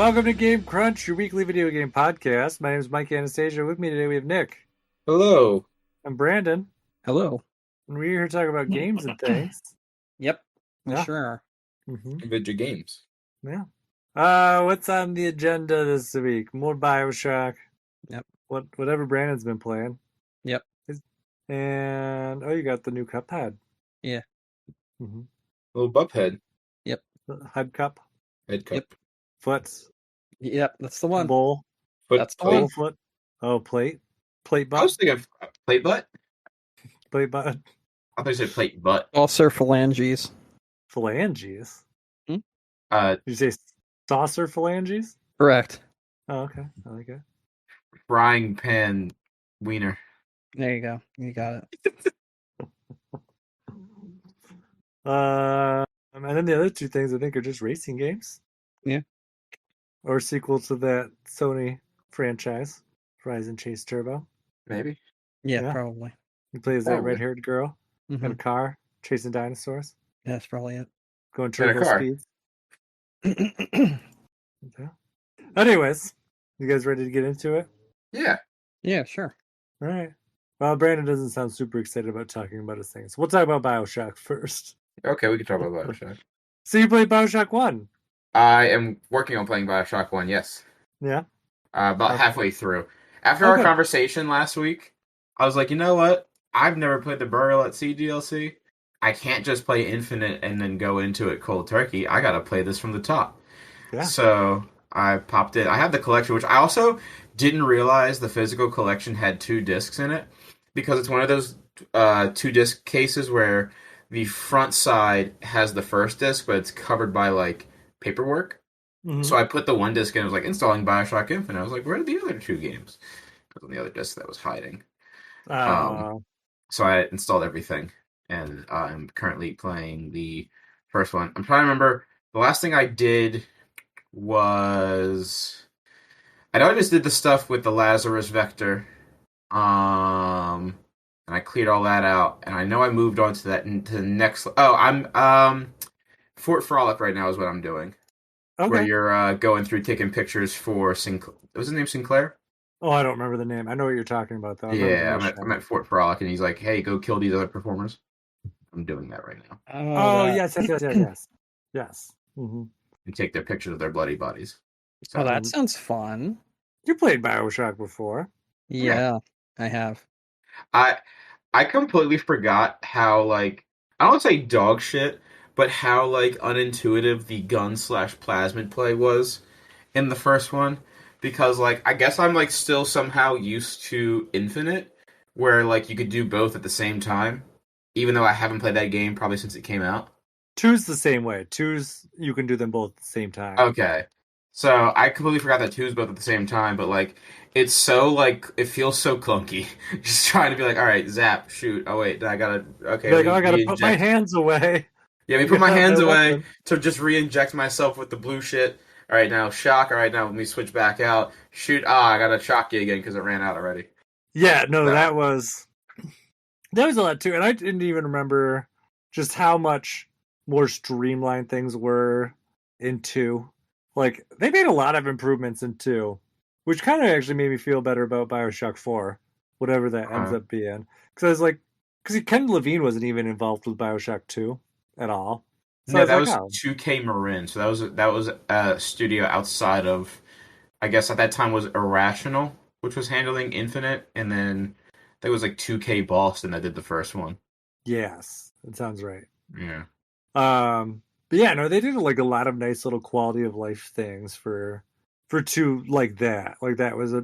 Welcome to Game Crunch, your weekly video game podcast. My name is Mike Anastasia. With me today we have Nick. Hello. I'm Brandon. Hello. And we're here to talk about games and things. Yep, we Yeah. sure are. Mm-hmm. Video games. Yeah. What's on the agenda this week? More Bioshock. Yep. Whatever Brandon's been playing. Yep. And you got the new Cuphead. Yeah. Mm-hmm. Little Buphead. Yep. Head cup. Head cup. Yep. Foot. Yep, that's the one. Bowl. Foot, That's the plate. one. Foot. Oh, plate. Plate butt. I was thinking of plate butt. Plate butt. I thought you said plate butt. Saucer phalanges. Phalanges. Hmm? Did you say saucer phalanges? Correct. Oh, okay. I like it. Frying pan wiener. There you go. You got it. And then the other two things I think are just racing games. Yeah. Or sequel to that Sony franchise, Horizon Chase Turbo. Maybe. Yeah, probably. He plays that Probably. red-haired girl in a car chasing dinosaurs, Yeah, that's probably it. going In a turbo car. speeds. Okay. Anyways, you guys ready to get into it? Yeah. Yeah, sure. All right. Well, Brandon doesn't sound super excited about talking about his things. We'll talk about Bioshock first. Okay, we can talk about Bioshock. So you played Bioshock 1? I am working on playing Bioshock 1, yes. Yeah? About Okay. halfway through. After our conversation last week, I was like, you know what? I've never played the Burial at Sea DLC. I can't just play Infinite and then go into it cold turkey. I gotta play this from the top. Yeah. So I popped it. I have the collection, which I also didn't realize the physical collection had 2 discs in it, because it's one of those 2-disc cases where the front side has the first disc, but it's covered by like paperwork. Mhm. So I put the 1 disc in. It was like installing Bioshock Infinite. I was like, where are the other 2 games? It was on the other disc that was hiding. So I installed everything, and I'm currently playing the first one. I'm trying to remember. The last thing I did was, I know I just did the stuff with the Lazarus Vector, and I cleared all that out. And I know I moved on to the next. Oh, I'm Fort Frolic right now is what I'm doing. Okay. Where you're going through taking pictures for Sinclair. Was his name Sinclair? Oh, I don't remember the name. I know what you're talking about, though. Yeah, I'm at Fort Frolic, and he's like, hey, go kill these other performers. I'm doing that right now. Oh, yes. Yes. Mm-hmm. And take their pictures of their bloody bodies. So, oh, that sounds fun. You played Bioshock before. Yeah, I have. I completely forgot how, like, I don't want to say dog shit, but how, like, unintuitive the gun/plasmid play was in the first one. Because, like, I guess I'm, like, still somehow used to Infinite, where, like, you could do both at the same time, even though I haven't played that game probably since it came out. 2's the same way. 2's, you can do them both at the same time. Okay. So, I completely forgot that 2's both at the same time, but, like, it's so, like, it feels so clunky. Just trying to be like, alright, zap, shoot, oh wait, I gotta, okay. Like, I gotta put my hands away. Yeah, let me put my hands away to just re-inject myself with the blue shit. Alright, now shock. Alright, now let me switch back out. Shoot. I gotta shock you again because it ran out already. Yeah, no, that was a lot too. And I didn't even remember just how much more streamlined things were in 2. Like, they made a lot of improvements in 2, which kind of actually made me feel better about Bioshock 4, whatever that ends up being. Because I was like, Ken Levine wasn't even involved with Bioshock 2 at all. So yeah, that was 2K Marin. So that was a studio outside of, I guess at that time was Irrational, which was handling Infinite, and then there was like 2K Boston that did the first one. Yes, that sounds right. Yeah. But yeah, no, they did like a lot of nice little quality of life things for 2 like that. Like that was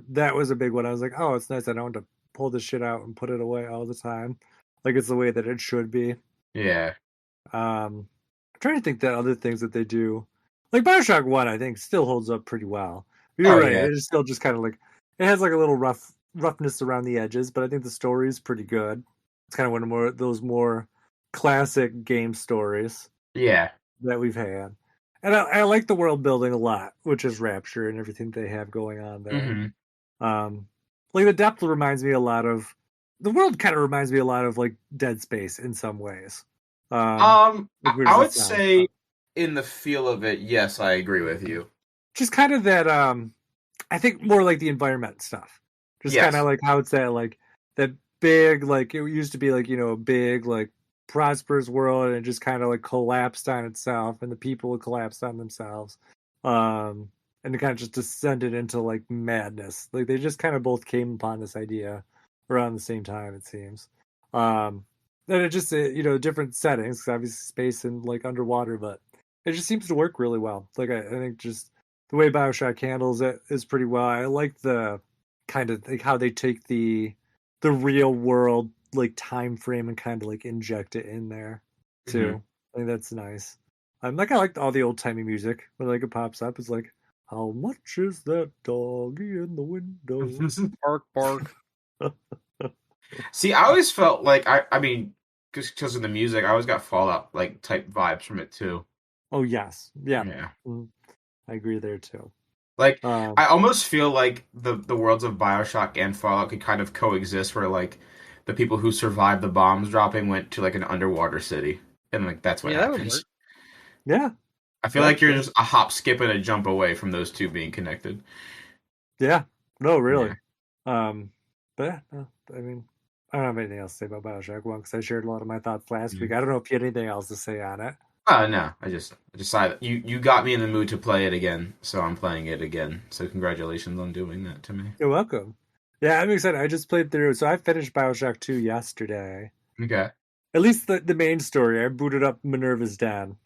a big one. I was like, oh, it's nice. I don't have to pull this shit out and put it away all the time. Like it's the way that it should be. Yeah. I'm trying to think that other things that they do, like Bioshock 1, I think still holds up pretty well. You're right. Yeah. It is still just kind of like, it has like a little roughness around the edges, but I think the story is pretty good. It's kind of one of those more classic game stories. Yeah. That we've had. And I like the world building a lot, which is Rapture and everything they have going on there. Mm-hmm. Like the depth reminds me a lot of, the world kind of reminds me a lot of like Dead Space in some ways. I would say in the feel of it, yes, I agree with you. just kind of that. I think more like the environment stuff. Just Yes. kind of like how it's that big, like it used to be like a big like prosperous world, and it just kind of like collapsed on itself, and the people collapsed on themselves. And it kind of just descended into like madness. Like they just kind of both came upon this idea around the same time, it seems. And it just different settings, 'cause obviously space and like underwater, but it just seems to work really well. Like I think just the way Bioshock handles it is pretty well. I like the kind of like how they take the real world like time frame and kind of like inject it in there too. I think that's nice. Like I liked all the old timey music when like it pops up. It's like, how much is that doggy in the window? Bark, bark. See, I always felt like I mean, just because of the music, I always got Fallout like type vibes from it too. Oh yes, yeah. Yeah. I agree there too. Like I almost feel like the worlds of Bioshock and Fallout could kind of coexist, where like the people who survived the bombs dropping went to like an underwater city, and like that's what that would happens. work. Yeah, I feel like you're just a hop, skip, and a jump away from those two being connected. Yeah, no, really. Yeah. But yeah, no, I mean, I don't have anything else to say about Bioshock 1 because I shared a lot of my thoughts last week. I don't know if you had anything else to say on it. No, I just decided you got me in the mood to play it again, so I'm playing it again. So congratulations on doing that to me. You're welcome. Yeah, I'm excited. I just played through, so I finished Bioshock 2 yesterday. Okay. At least the main story. I booted up Minerva's Den.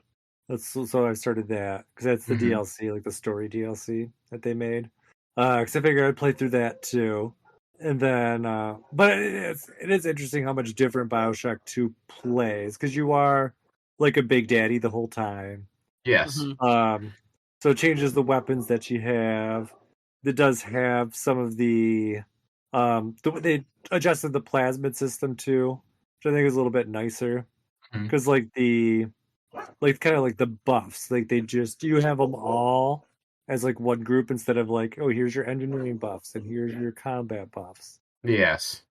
So I started that because that's the DLC, like the story DLC that they made. Because I figured I'd play through that too, and then but it is interesting how much different Bioshock 2 plays because you are like a big daddy the whole time. Yes. So it changes the weapons that you have. It does have some of they adjusted the plasmid system too, which I think is a little bit nicer because like kind of like the buffs, like you have them all as like one group instead of like, oh, here's your engineering buffs and here's your combat buffs. Yes.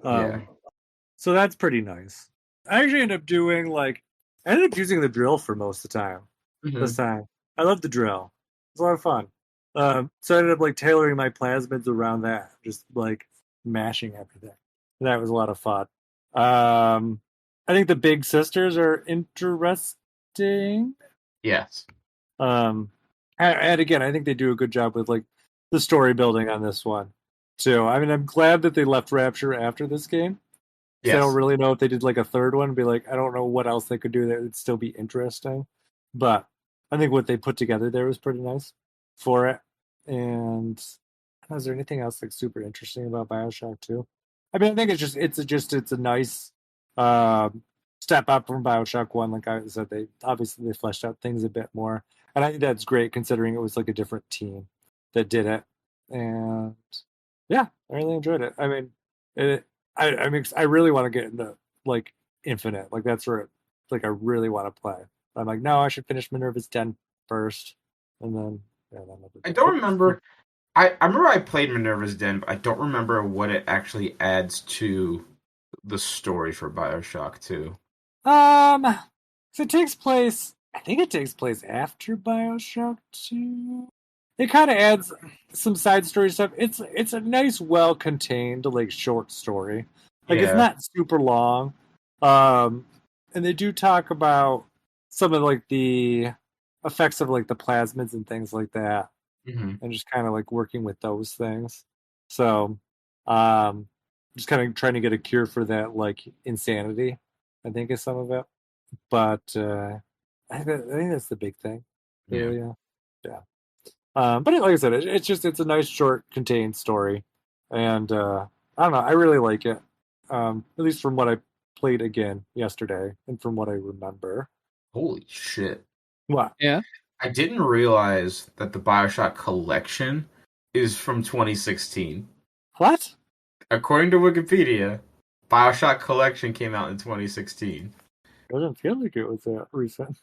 So that's pretty nice. I actually ended up using the drill for most of the time this time. I love the drill. It's a lot of fun. So I ended up like tailoring my plasmids around that, just like mashing everything. That was a lot of fun. I think the big sisters are interesting. Yes. And again, I think they do a good job with like the story building on this one too. I mean, I'm glad that they left Rapture after this game. Yes. I don't really know if they did like a third one. Be like, I don't know what else they could do that would still be interesting. But I think what they put together there was pretty nice for it. And is there anything else like super interesting about Bioshock 2? I mean, I think it's a nice step up from Bioshock 1. Like I said, they fleshed out things a bit more. And I think that's great considering it was like a different team that did it. And yeah, I really enjoyed it. I mean, I really want to get into like Infinite. Like that's where I really want to play. I'm like, no, I should finish Minerva's Den first, and then I don't remember. I remember I played Minerva's Den, but I don't remember what it actually adds to the story for Bioshock 2. So it takes place. I think it takes place after Bioshock 2. It kind of adds some side story stuff. It's a nice, well contained like short story. Like it's not super long. And they do talk about some of like the effects of like the plasmids and things like that. And just kind of like working with those things. So just kind of trying to get a cure for that like insanity, I think is some of it. But I think that's the big thing. Yeah. But like I said, it's a nice, short, contained story, and I don't know. I really like it. At least from what I played again yesterday, and from what I remember. Holy shit! What? Yeah. I didn't realize that the Bioshock collection is from 2016. What? According to Wikipedia, Bioshock collection came out in 2016. It doesn't feel like it was that recent.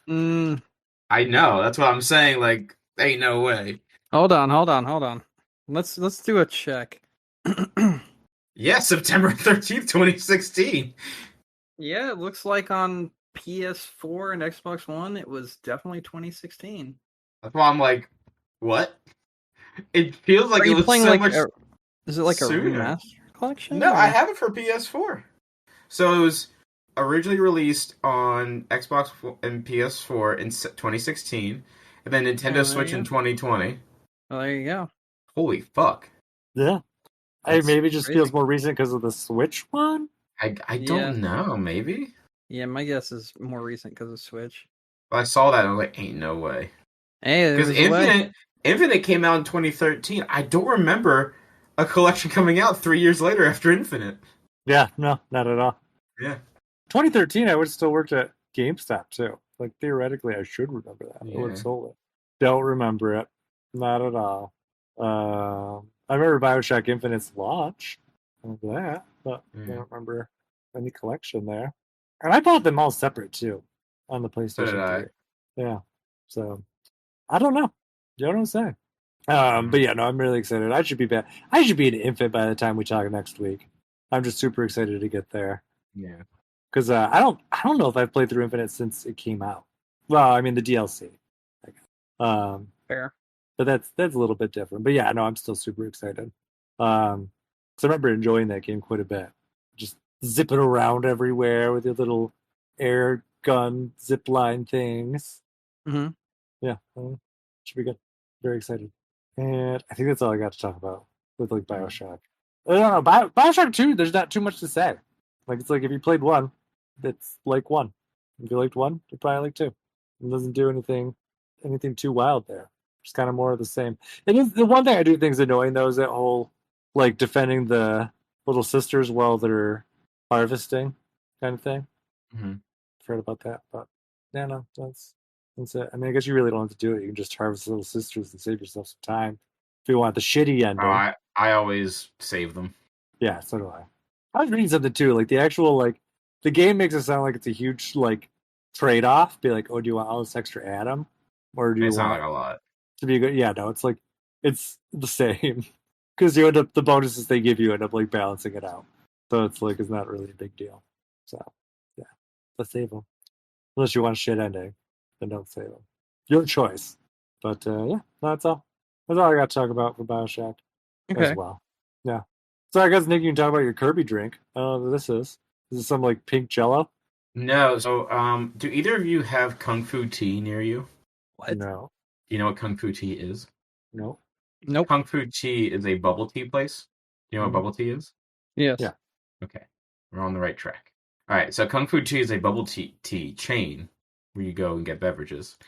I know. That's what I'm saying. Like, ain't no way. Hold on. Let's do a check. Yeah, September 13th, 2016. Yeah, it looks like on PS4 and Xbox One, it was definitely 2016. That's why I'm like, What? It feels like Are it you was playing so like much is it like a sooner. remaster collection? No, I Or? have it for PS4. So it was originally released on Xbox and PS4 in 2016, and then Nintendo Oh, there Switch you in go. 2020. Oh, there you go. Holy fuck. Yeah. I That's maybe just crazy. feels more recent because of the Switch one. I Yeah. don't know, maybe? Yeah, my guess is more recent because of Switch. But I saw that and I was like, ain't no way. Hey, there Because was a way. Infinite came out in 2013. I don't remember a collection coming out 3 years later after Infinite. Yeah, no, not at all. Yeah. 2013, I would have still worked at GameStop too. Like theoretically, I should remember that. I would have Yeah. sold it. Don't remember it. Not at all. I remember Bioshock Infinite's launch. I remember that, but I don't remember any collection there. And I bought them all separate too on the So did PlayStation I. 3. Yeah. So I don't know. You know what I'm saying? But yeah, no, I'm really excited. I should be back. I should be an infant by the time we talk next week. I'm just super excited to get there Yeah. because I don't know if I've played through Infinite since it came out. Well, I mean the DLC, I guess. Fair. But that's a little bit different. But yeah, no, I'm still super excited. So I remember enjoying that game quite a bit. Just zipping around everywhere with your little air gun zip line things. Mm-hmm. Yeah, should be good. Very excited. And I think that's all I got to talk about with like Bioshock. I don't know, Bioshock 2, there's not too much to say. Like it's like if you played one, it's like one. If you liked one, you probably like two. It doesn't do anything too wild there. Just kind of more of the same. And the one thing I do think is annoying though is that whole like defending the little sisters while they're harvesting kind of thing. Mm-hmm. I've heard about that, but yeah, no, that's it. I mean, I guess you really don't have to do it. You can just harvest little sisters and save yourself some time if you want the shitty Oh, ending. I always save them. Yeah, so do I. I was reading something too, like the actual like the game makes it sound like it's a huge like trade off. Be like, oh, do you want all this extra atom, or do you It's not want like a lot. to be good? Yeah, no, it's like it's the same because you end up the bonuses they give you end up like balancing it out. So it's like it's not really a big deal. So yeah, let's save them unless you want a shit ending, then don't save them. Your choice. But yeah, that's all. That's all I got to talk about for Bioshock as Okay. well. Yeah. So I guess Nick, you can talk about your Kirby drink. What this is. This is some like pink Jello. No, so do either of you have Kung Fu tea near you? What? No, Do you know what Kung Fu tea is? no. Nope. Kung Fu tea is a bubble tea place. Do you know what bubble tea is? Yes. Yeah. Okay, we're on the right track. All right, so Kung Fu tea is a bubble tea chain where you go and get beverages.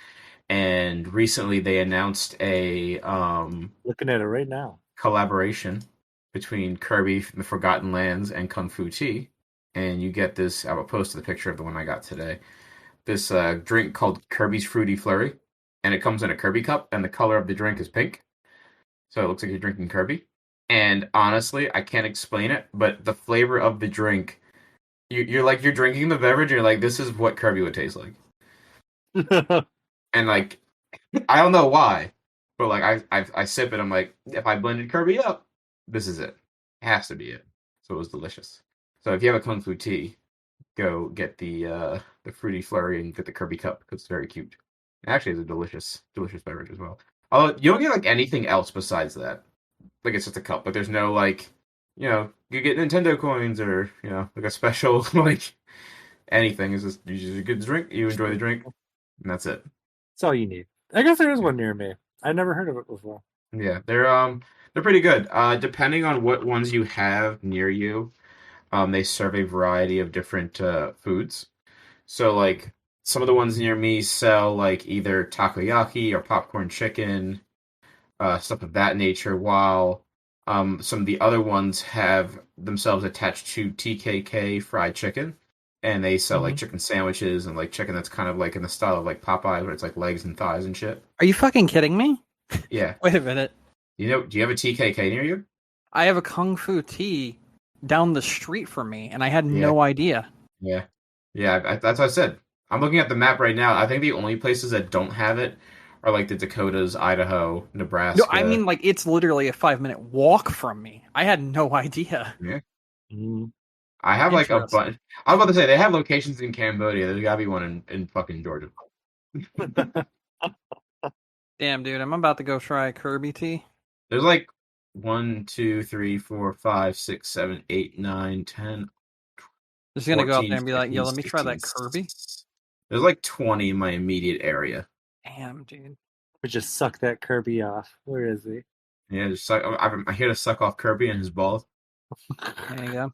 And recently they announced a Looking at it right now. collaboration between Kirby from the Forgotten Lands and Kung Fu tea. And you get this, I will post the picture of the one I got today. This drink called Kirby's Fruity Flurry. And it comes in a Kirby cup, and the color of the drink is pink. So it looks like you're drinking Kirby. And honestly, I can't explain it, but the flavor of the drink, you're like, you're drinking the beverage, and you're like, this is what Kirby would taste like. And like, I don't know why, but like, I sip it, I'm like, if I blended Kirby up, this is it. It has to be it. So it was delicious. So if you have a Kung Fu tea, go get the Fruity Flurry and get the Kirby cup because it's very cute. It actually is a delicious beverage as well. Although you don't get like anything else besides that. Like it's just a cup, but there's no like, you get Nintendo coins or like a special like anything. It's just you just get the drink, you enjoy the drink, and that's it. That's all you need. I guess there is Yeah. one near me. I never heard of it before. Yeah, they're pretty good. Depending on what ones you have near you, they serve a variety of different foods. So like some of the ones near me sell like either takoyaki or popcorn chicken, stuff of that nature, while some of the other ones have themselves attached to TKK fried chicken. And they sell like chicken sandwiches and like chicken that's kind of like in the style of like Popeyes where it's like legs and thighs and shit. Are you fucking kidding me? Yeah. Wait a minute. Do you have a TKK near you? I have a Kung Fu tea down the street from me, and I had no idea. Yeah. Yeah, that's what I said. I'm looking at the map right now. I think the only places that don't have it are like the Dakotas, Idaho, Nebraska. No, I mean like it's literally a 5-minute walk from me. I had no idea. Yeah. Mm. I have like a Interesting. bunch. I was about to say they have locations in Cambodia. There's gotta be one in fucking Georgia. Damn, dude, I'm about to go try Kirby tea. There's like 1, 2, 3, 4, 5, 6, 7, 8, 9, 10, Just gonna go out 14, there and be like, yo, 15, let me try 16. that Kirby. There's like 20 in my immediate area. Damn, dude. We just suck that Kirby off. Where is he? Yeah, just suck. I'm here to suck off Kirby and his balls. There you go.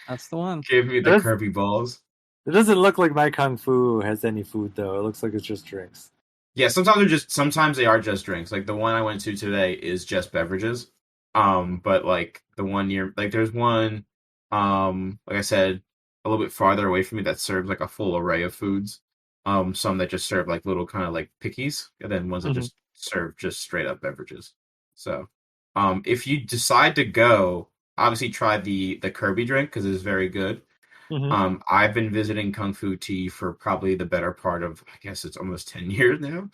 That's the one. Give me the Kirby balls. It doesn't look like my Kung Fu has any food though. It looks like it's just drinks. Yeah, sometimes they are just drinks. Like the one I went to today is just beverages. But like the one near, like there's one, like I said, a little bit farther away from me that serves like a full array of foods. Some that just serve like little kind of like pickies, and then ones that just serve just straight up beverages. So, if you decide to go, obviously try the Kirby drink because it's very good. I've been visiting Kung Fu Tea for probably the better part of, I guess it's almost 10 years now.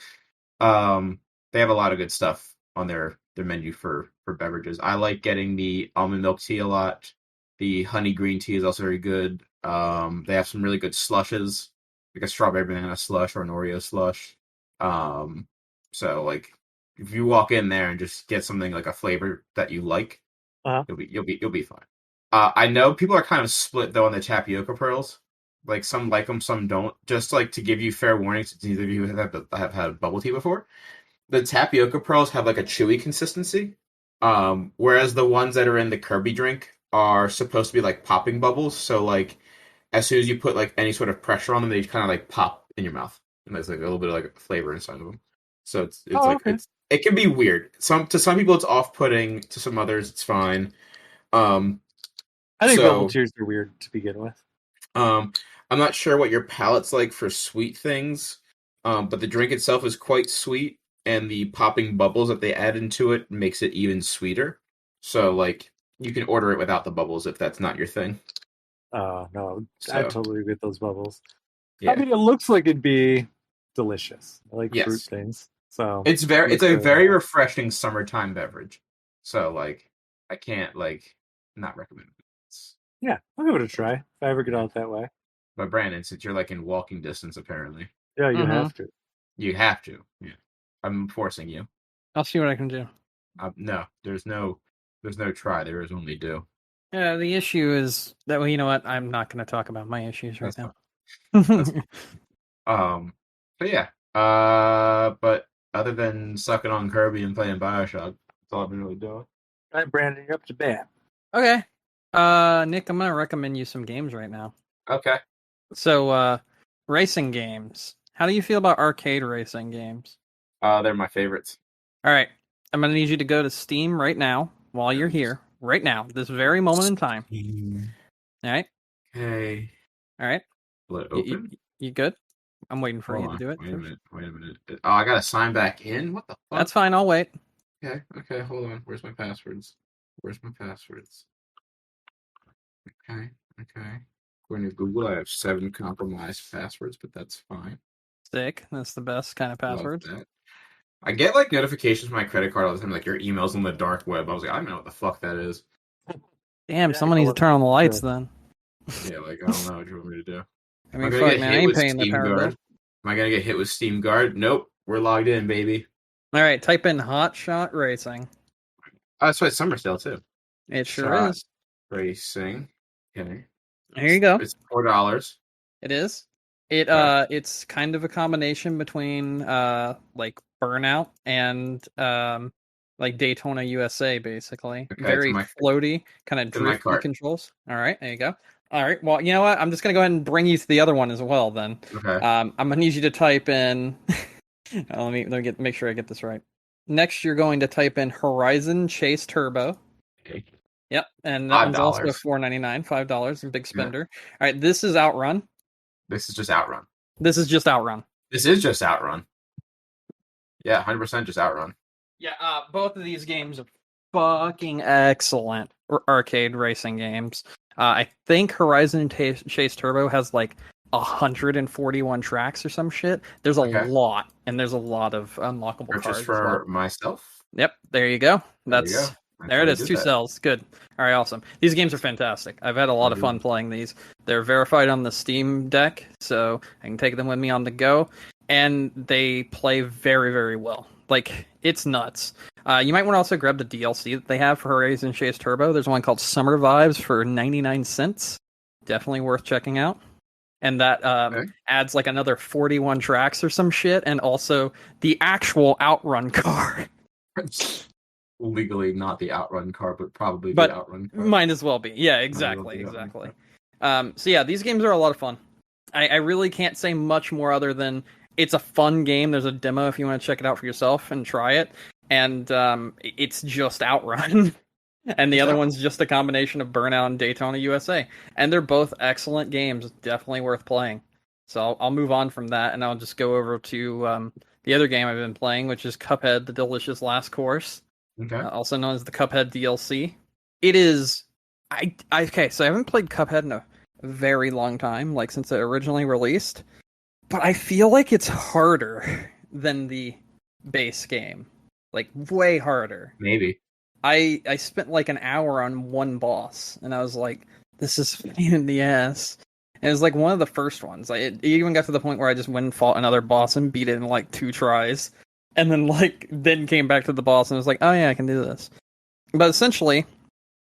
They have a lot of good stuff on their menu for beverages. I like getting the almond milk tea a lot. The honey green tea is also very good. They have some really good slushes, like a strawberry banana slush or an Oreo slush. So like if you walk in there and just get something like a flavor that you like, you'll be fine. I know people are kind of split though on the tapioca pearls. Like some like them, some don't. Just like to give you fair warning to either of you have had bubble tea before. The tapioca pearls have like a chewy consistency, whereas the ones that are in the Kirby drink are supposed to be like popping bubbles. So like as soon as you put like any sort of pressure on them, they kind of like pop in your mouth, and there's like a little bit of like flavor inside of them. So it can be weird. To some people it's off-putting. To some others it's fine. I think bubble tears are weird to begin with. I'm not sure what your palate's like for sweet things, but the drink itself is quite sweet, and the popping bubbles that they add into it makes it even sweeter. So, like, you can order it without the bubbles if that's not your thing. Oh, no. I totally get those bubbles. Yeah. I mean, it looks like it'd be delicious. I like fruit things. So it's a very refreshing summertime beverage. So, like, I can't, like, not recommend it. Yeah, I'll give it a try if I ever get out that way. But Brandon, since you're like in walking distance, apparently. Yeah, you have to. You have to. Yeah, I'm forcing you. I'll see what I can do. No, there's no try. There is only do. Yeah, the issue is that, well, you know what? I'm not going to talk about my issues right now. But yeah. But other than sucking on Kirby and playing Bioshock, that's all I've been really doing. All right, Brandon, you're up to bat. Okay. Nick, I'm going to recommend you some games right now. Okay. So, racing games. How do you feel about arcade racing games? They're my favorites. All right. I'm going to need you to go to Steam right now while you're here. Right now. This very moment in time. All right? Okay. All right. Will it open? You good? I'm waiting for you to do it. Wait a minute. Oh, I got to sign back in? What the fuck? That's fine. I'll wait. Okay, hold on. Where's my passwords? Okay. According to Google, I have 7 compromised passwords, but that's fine. Sick. That's the best kind of passwords. I get like notifications from my credit card all the time, like your emails on the dark web. I was like, I don't know what the fuck that is. Damn, someone needs to turn on the lights then. Yeah, like I don't know what you want me to do. I mean, fuck, man, I ain't paying the power bill. Am I gonna get hit with Steam Guard? Nope, we're logged in, baby. All right, type in Hotshot Racing. Oh, that's why it's summer sale too. It sure is. Racing. Okay. Here you go. It's $4. It is. It's kind of a combination between like Burnout and like Daytona USA, basically. Okay, very floaty, kind of drifty controls. All right, there you go. All right, well, you know what? I'm just gonna go ahead and bring you to the other one as well. Then, okay. I'm gonna need you to type in. let me make sure I get this right. Next, you're going to type in Horizon Chase Turbo. Okay. Yep, and that one's also $4.99, $5, big spender. Yeah. All right, this is Outrun. This is just Outrun. This is just Outrun. Yeah, 100% just Outrun. Yeah, both of these games are fucking excellent arcade racing games. I think Horizon Chase Turbo has like 141 tracks or some shit. There's a lot, and there's a lot of unlockable cards. Just for myself? Yep, there you go. There it is, 2 cells. Good. All right, awesome. These games are fantastic. I've had a lot of fun playing these. They're verified on the Steam Deck, so I can take them with me on the go. and they play very, very well. Like, it's nuts. You might want to also grab the DLC that they have for Horizon Chase Turbo. There's one called Summer Vibes for 99 cents. Definitely worth checking out. And that adds like another 41 tracks or some shit, and also the actual Outrun car. Legally not the Outrun car, but probably the Outrun car. Might as well be. Yeah, exactly. So yeah, these games are a lot of fun. I really can't say much more other than it's a fun game. There's a demo if you want to check it out for yourself and try it. And it's just Outrun. And the other one's just a combination of Burnout and Daytona USA. And they're both excellent games. Definitely worth playing. So I'll move on from that, and I'll just go over to the other game I've been playing, which is Cuphead, The Delicious Last Course. Okay. Also known as the Cuphead DLC. It is... Okay, so I haven't played Cuphead in a very long time, like since it originally released. But I feel like it's harder than the base game. Like, way harder. Maybe. I spent like an hour on one boss, and I was like, this is a pain in the ass. And it was like one of the first ones. It even got to the point where I just went and fought another boss and beat it in like 2 tries. And then came back to the boss and was like, oh yeah, I can do this. But essentially,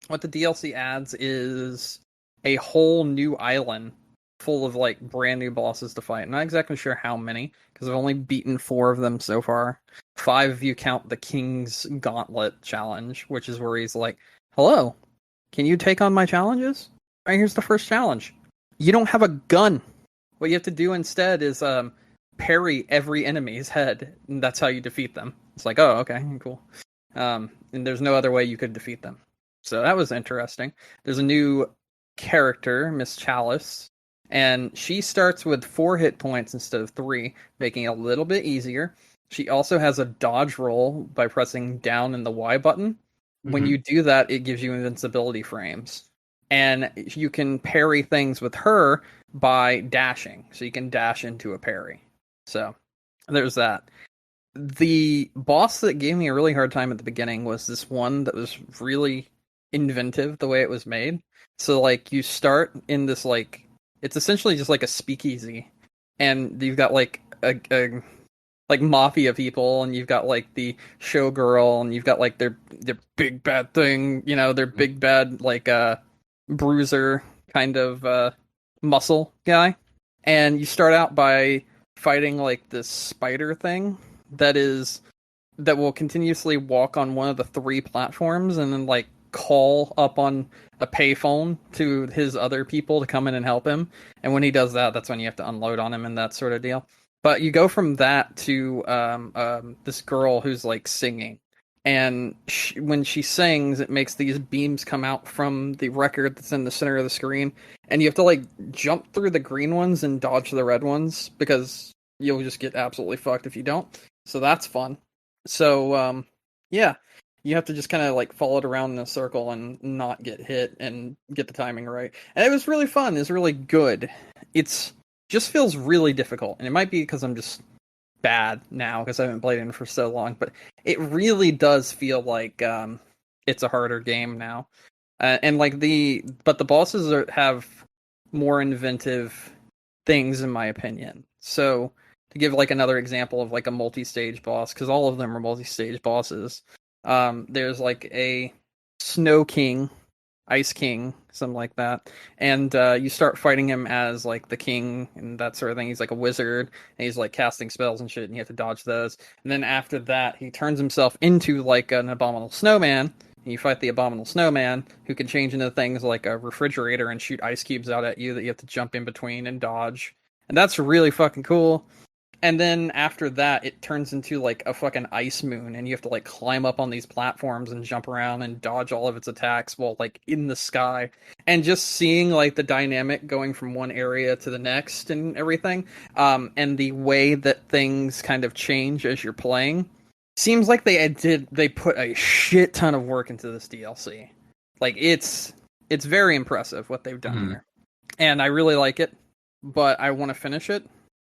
what the DLC adds is a whole new island full of like brand new bosses to fight. I'm not exactly sure how many, because I've only beaten 4 of them so far. 5 if you count the King's Gauntlet challenge, which is where he's like, hello, can you take on my challenges? Alright, here's the first challenge. You don't have a gun. What you have to do instead is parry every enemy's head, and that's how you defeat them. It's like, oh, okay, cool. And there's no other way you could defeat them. So that was interesting. There's a new character, Miss Chalice, and she starts with 4 hit points instead of 3, making it a little bit easier. She also has a dodge roll by pressing down in the Y button. When you do that, it gives you invincibility frames. And you can parry things with her by dashing. So you can dash into a parry. So there's that. The boss that gave me a really hard time at the beginning was this one that was really inventive the way it was made. So like you start in this like, it's essentially just like a speakeasy. And you've got like a like mafia people, and you've got like the showgirl, and you've got like their big bad thing, you know, their big bad like bruiser kind of muscle guy. And you start out by fighting like this spider thing that will continuously walk on one of the 3 platforms and then like call up on a payphone to his other people to come in and help him. And when he does that, that's when you have to unload on him and that sort of deal. But you go from that to this girl who's like singing, and when she sings, it makes these beams come out from the record that's in the center of the screen, and you have to like jump through the green ones and dodge the red ones, because you'll just get absolutely fucked if you don't. So that's fun. So yeah, you have to just kind of like follow it around in a circle and not get hit and get the timing right. And it was really fun. It's really good. It's just feels really difficult, and it might be because I'm just bad now because I haven't played it for so long, but it really does feel like it's a harder game now. And like the bosses have more inventive things, in my opinion. So to give like another example of like a multi-stage boss, because all of them are multi-stage bosses, there's like a Snow King, Ice King, something like that, and you start fighting him as like the king and that sort of thing. He's like a wizard, and he's like casting spells and shit, and you have to dodge those. And then after that, he turns himself into like an abominable snowman, and you fight the abominable snowman, who can change into things like a refrigerator and shoot ice cubes out at you that you have to jump in between and dodge. And that's really fucking cool. And then after that, it turns into like a fucking ice moon, and you have to like climb up on these platforms and jump around and dodge all of its attacks while like in the sky. And just seeing like the dynamic going from one area to the next and everything, and the way that things kind of change as you're playing, seems like they put a shit ton of work into this DLC. Like it's very impressive what they've done here, and I really like it. But I want to finish it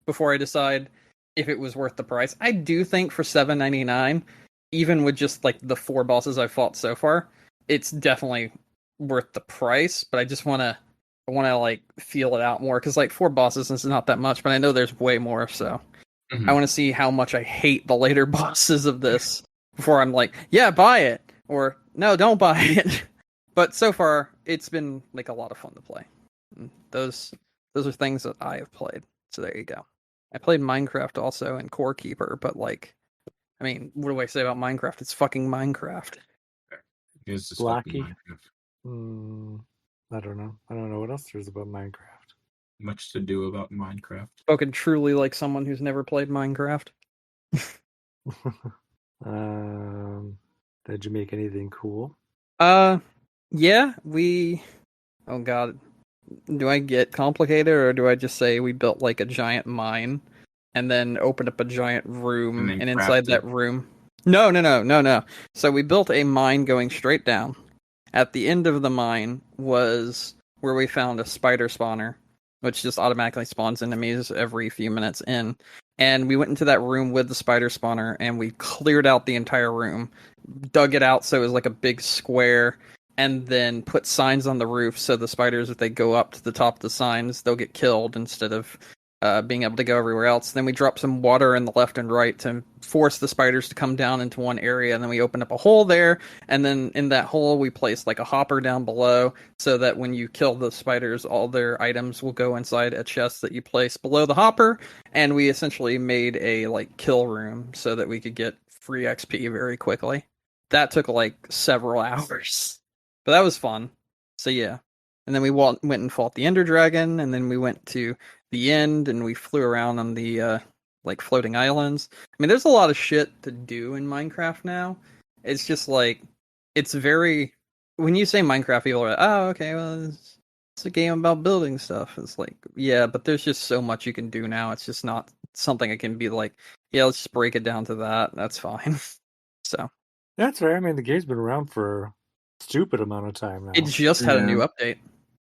before I decide if it was worth the price. I do think for $7.99, even with just like the 4 bosses I've fought so far, it's definitely worth the price. But I just want to like feel it out more, because like 4 bosses is not that much, but I know there's way more. So I want to see how much I hate the later bosses of this before I'm like, yeah, buy it, or no, don't buy it. But so far, it's been like a lot of fun to play. And those are things that I have played. So there you go. I played Minecraft also and Core Keeper, but like, I mean, what do I say about Minecraft? It's fucking Minecraft. It's just Blocky. I don't know. I don't know what else there's about Minecraft. Much to do about Minecraft. Spoken truly like someone who's never played Minecraft. Did you make anything cool? Yeah, oh god. Do I get complicated, or do I just say we built like a giant mine and then opened up a giant room, and inside that room... No. So we built a mine going straight down. At the end of the mine was where we found a spider spawner, which just automatically spawns enemies every few minutes in. And we went into that room with the spider spawner, and we cleared out the entire room, dug it out so it was like a big square, and then put signs on the roof so the spiders, if they go up to the top of the signs, they'll get killed instead of being able to go everywhere else. Then we dropped some water in the left and right to force the spiders to come down into one area, and then we opened up a hole there, and then in that hole we placed like a hopper down below so that when you kill the spiders, all their items will go inside a chest that you place below the hopper, and we essentially made a like kill room so that we could get free XP very quickly. That took like several hours, but that was fun. So yeah. And then we went and fought the Ender Dragon, and then we went to the end, and we flew around on the like floating islands. I mean, there's a lot of shit to do in Minecraft now. It's just like, it's very... When you say Minecraft, people are like, oh, okay, well, it's a game about building stuff. It's like, yeah, but there's just so much you can do now. It's just not something I can be like, yeah, let's just break it down to that. That's fine. So. That's right. I mean, the game's been around for a stupid amount of time now. It just had a new update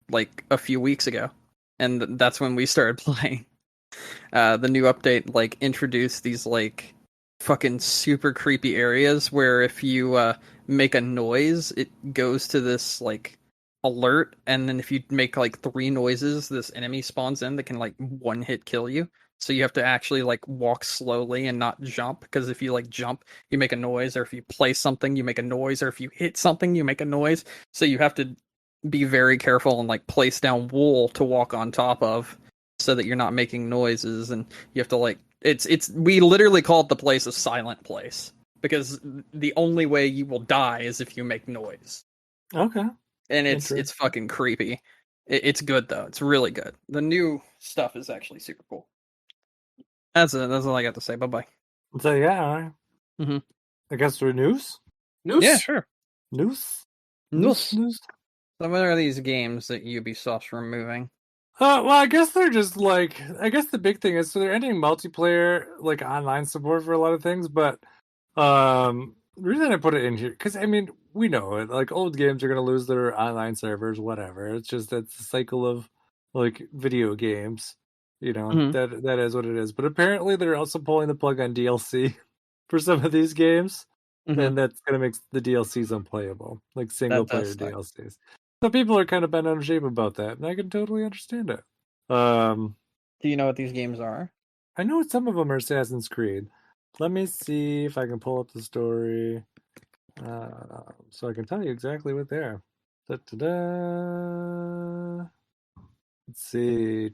like a few weeks ago, and that's when we started playing. The new update like introduced these like fucking super creepy areas where if you make a noise, it goes to this like alert, and then if you make like 3 noises, this enemy spawns in that can like one hit kill you. So you have to actually like walk slowly and not jump, because if you like jump, you make a noise, or if you place something, you make a noise, or if you hit something, you make a noise. So you have to be very careful and like place down wool to walk on top of so that you're not making noises, and you have to like it's we literally call it the place a silent place, because the only way you will die is if you make noise. Okay. And it's fucking creepy. It's good though. It's really good. The new stuff is actually super cool. That's all I got to say. Bye-bye. So yeah. Mm-hmm. I guess we're news? Yeah, sure. News. So what are these games that Ubisoft's removing? Well, I guess they're just like, I guess the big thing is, so they're ending multiplayer, like online support for a lot of things, but the reason I put it in here, because I mean, we know it, like old games are going to lose their online servers, whatever. It's just, that's the cycle of like video games, you know, that is what it is. But apparently they're also pulling the plug on DLC for some of these games. And that's going to make the DLCs unplayable, like single player DLCs. So people are kind of bent out of shape about that, and I can totally understand it. Do you know what these games are? I know some of them are Assassin's Creed. Let me see if I can pull up the story, so I can tell you exactly what they are. Da-da-da. Let's see.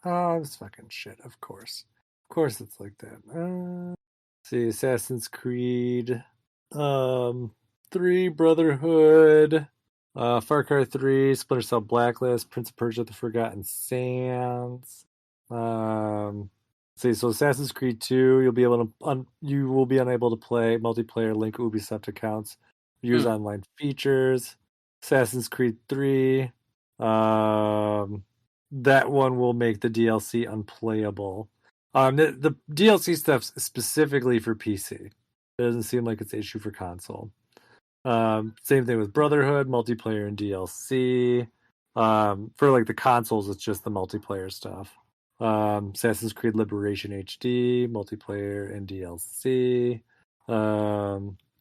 Oh, this fucking shit. Of course it's like that. See, Assassin's Creed, 3, Brotherhood, Far Cry 3, Splinter Cell Blacklist, Prince of Persia: The Forgotten Sands. See, so Assassin's Creed 2, you will be unable to play multiplayer link Ubisoft accounts, use online features. Assassin's Creed 3, that one will make the DLC unplayable. The DLC stuff's specifically for PC. It doesn't seem like it's an issue for console. Same thing with Brotherhood, multiplayer and DLC. For like the consoles, it's just the multiplayer stuff. Assassin's Creed Liberation HD, multiplayer and DLC.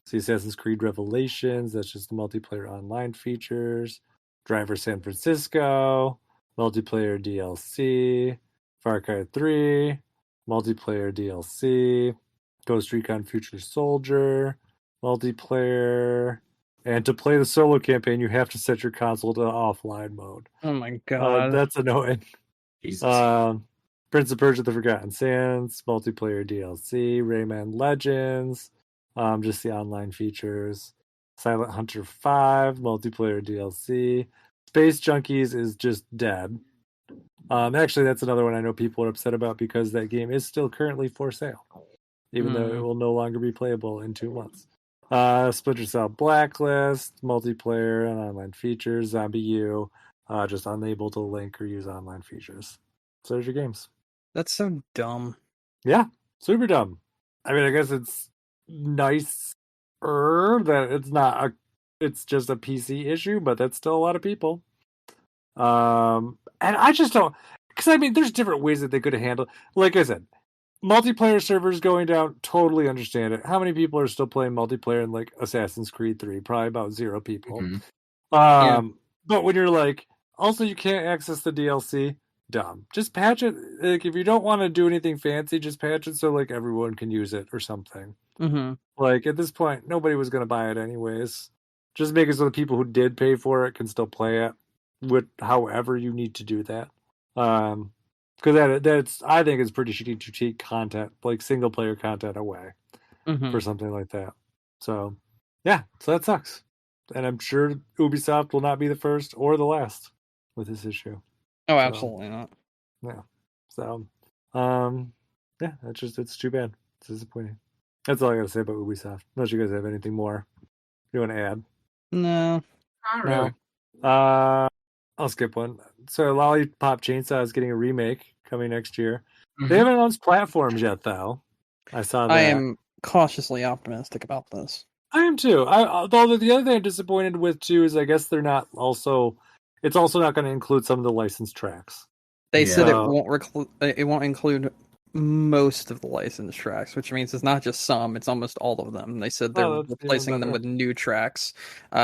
See, Assassin's Creed Revelations, that's just the multiplayer online features. Driver San Francisco, multiplayer DLC. Far Cry 3, multiplayer DLC, Ghost Recon Future Soldier, multiplayer, and to play the solo campaign, you have to set your console to offline mode. Oh my god, that's annoying. Prince of Persia: The Forgotten Sands, multiplayer DLC, Rayman Legends, just the online features. Silent Hunter 5, multiplayer DLC. Space Junkies is just dead. Actually, that's another one I know people are upset about because that game is still currently for sale, even though it will no longer be playable in 2 months. Splinter Cell Blacklist, multiplayer and online features. Zombie U, just unable to link or use online features. So there's your games. That's so dumb. Yeah, super dumb. I mean, I guess it's nicer that it's just a PC issue, but that's still a lot of people. And I just don't, because I mean, there's different ways that they could have handled. Like I said, multiplayer servers going down, totally understand it. How many people are still playing multiplayer in like Assassin's Creed 3? Probably about 0 people. But when you're like, also you can't access the DLC, dumb. Just patch it. Like if you don't want to do anything fancy, just patch it so like everyone can use it or something. Like at this point, nobody was going to buy it anyways. Just make it so the people who did pay for it can still play it with however you need to do that. Because that's I think it's pretty shitty to take content like single player content away for something like that. So yeah, so that sucks. And I'm sure Ubisoft will not be the first or the last with this issue. Oh, absolutely not. Yeah. So, yeah, it's too bad. It's disappointing. That's all I got to say about Ubisoft. Unless you guys have anything more you want to add. No. Not really. I'll skip one. So Lollipop Chainsaw is getting a remake coming next year. They haven't announced platforms yet, though. I saw that. I am cautiously optimistic about this. I am too. Although the other thing I'm disappointed with too is I guess they're not also. It's also not going to include some of the licensed tracks. They said it won't include most of the licensed tracks, which means it's not just some; it's almost all of them. They said they're replacing them with new tracks.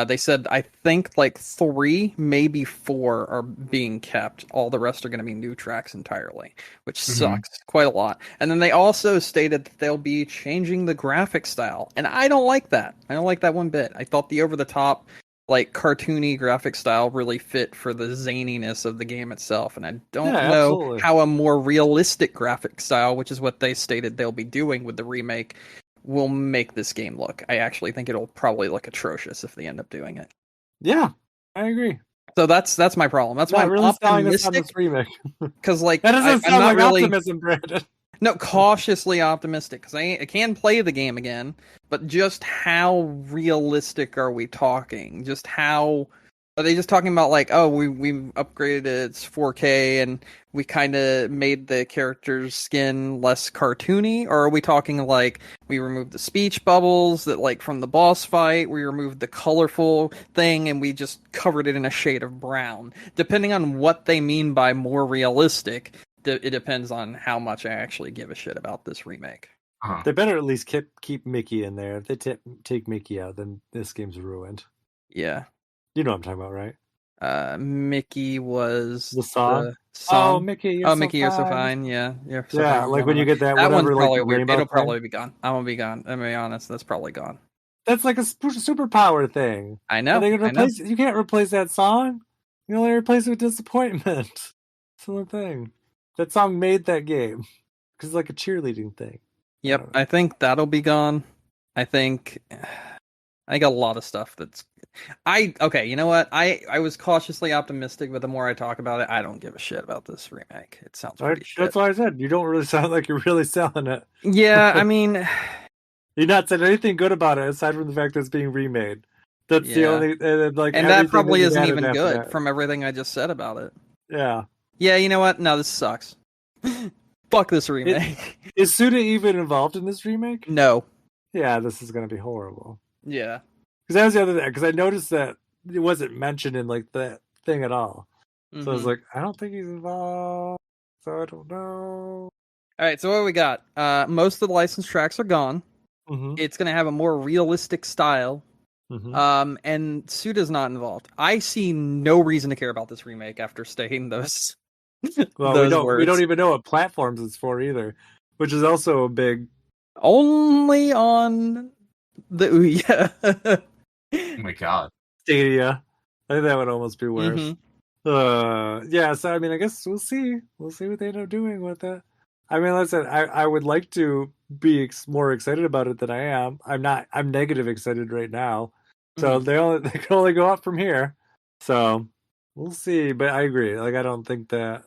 They said I think like 3, maybe 4 are being kept. All the rest are going to be new tracks entirely, which sucks quite a lot. And then they also stated that they'll be changing the graphic style, and I don't like that. I don't like that one bit. I thought the over-the-top, like cartoony graphic style really fit for the zaniness of the game itself, and I don't know how a more realistic graphic style, which is what they stated they'll be doing with the remake, will make this game look. I actually think it'll probably look atrocious if they end up doing it. Yeah, I agree. So that's my problem. That's why I'm really optimistic. On this remake. Because like that doesn't sound like optimism, Brandon. No, cautiously optimistic, because I can play the game again, but just how realistic are we talking? Just how... Are they just talking about, like, oh, we've upgraded its 4K and we kind of made the character's skin less cartoony? Or are we talking, like, we removed the speech bubbles that, like, from the boss fight, we removed the colorful thing, and we just covered it in a shade of brown? Depending on what they mean by more realistic... It depends on how much I actually give a shit about this remake. They better at least keep Mickey in there. If they take Mickey out, then this game's ruined. Yeah. You know what I'm talking about, right? Mickey was the song. Oh, Mickey, you're so fine. Yeah, you're so fine. Like when you get that whatever, one's probably it'll probably be gone. I'm gonna be gone. I'm gonna be honest. That's probably gone. That's like a superpower thing. I know. You can't replace that song. You only replace it with disappointment. That's the thing. That song made that game because it's like a cheerleading thing. Yep, I think that'll be gone. I think a lot of stuff that's... Okay, you know what? I was cautiously optimistic, but the more I talk about it, I don't give a shit about this remake. It sounds pretty shit. That's why I said you don't really sound like you're really selling it. Yeah, I mean... You're not saying anything good about it aside from the fact that it's being remade. That's the only... And that probably isn't even good from everything I just said about it. Yeah. Yeah, you know what? No, this sucks. Fuck this remake. Is Suda even involved in this remake? No. Yeah, this is going to be horrible. Yeah. Because that was the other thing. Because I noticed that it wasn't mentioned in like that thing at all. So I was like, I don't think he's involved. So I don't know. All right, so what we got? Most of the licensed tracks are gone. It's going to have a more realistic style. And Suda's not involved. I see no reason to care about this remake after stating those. Well, we don't even know what platforms it's for either. which is also a big. Only on the Ouya. Oh my god. Stadia. I think that would almost be worse. Mm-hmm. Yeah, so I mean, I guess we'll see. We'll see what they end up doing with it. I mean, listen, I would like to be more excited about it than I am. I'm not. I'm negative excited right now. So they can only go up from here. So we'll see. But I agree. Like, I don't think that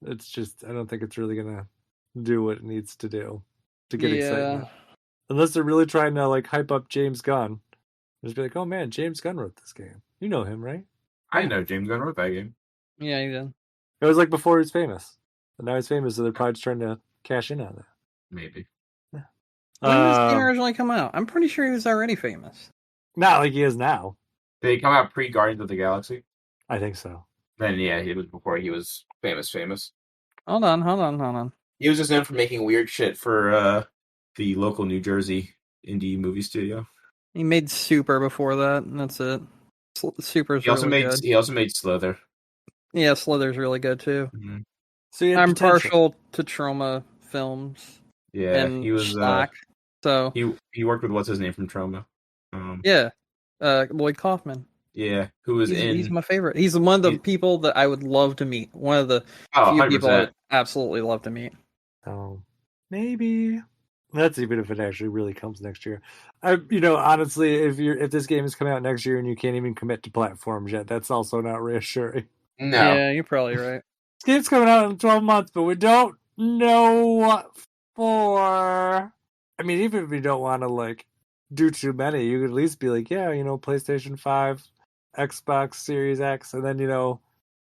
it's just. I don't think it's really gonna do what it needs to do to get excitement. Unless they're really trying to like hype up James Gunn. Just be like, oh man, James Gunn wrote this game. You know him, right? I know James Gunn wrote that game. Yeah, he did. It was like before he was famous. But now he's famous, so they're probably just trying to cash in on that. Maybe. Yeah. When did this game originally come out? I'm pretty sure he was already famous. Not like he is now. Did he come out pre-Guardians of the Galaxy? I think so. Then yeah, it was before he was famous. Hold on. He was just known for making weird shit for the local New Jersey indie movie studio. He made Super before that, and that's it. Super's really good. He also made Slither. Yeah, Slither's really good too. Mm-hmm. So I'm partial to Trauma films. Yeah, and he was. Schlock, so he worked with what's his name from Trauma. Lloyd Kaufman. Yeah, he's my favorite. He's one of the people that I would love to meet. One of the few 100%. people I would absolutely love to meet. Oh, maybe that's even if it actually really comes next year. Honestly, if this game is coming out next year and you can't even commit to platforms yet, that's also not reassuring. No. Yeah, you're probably right. This game's coming out in 12 months, but we don't know what for. I mean, even if we don't want to like do too many, you could at least be like, yeah, PlayStation 5, Xbox Series X, and then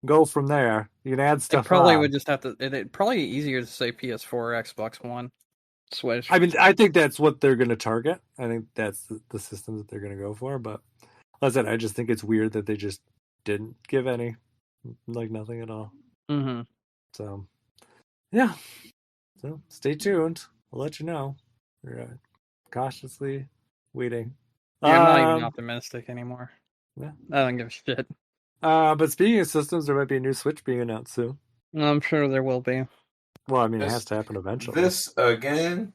go from there. You can add stuff. It probably would just have to. It'd probably be easier to say PS4 or Xbox One, Switch. I mean, I think that's what they're going to target. I think that's the system that they're going to go for. But like I said, I just think it's weird that they just didn't give any, like nothing at all. Mm-hmm. So, yeah. So stay tuned. I'll let you know. We're cautiously waiting. Yeah, I'm not even optimistic anymore. Yeah. I don't give a shit. But speaking of systems, there might be a new Switch being announced soon. I'm sure there will be. Well, I mean, it has to happen eventually. This again?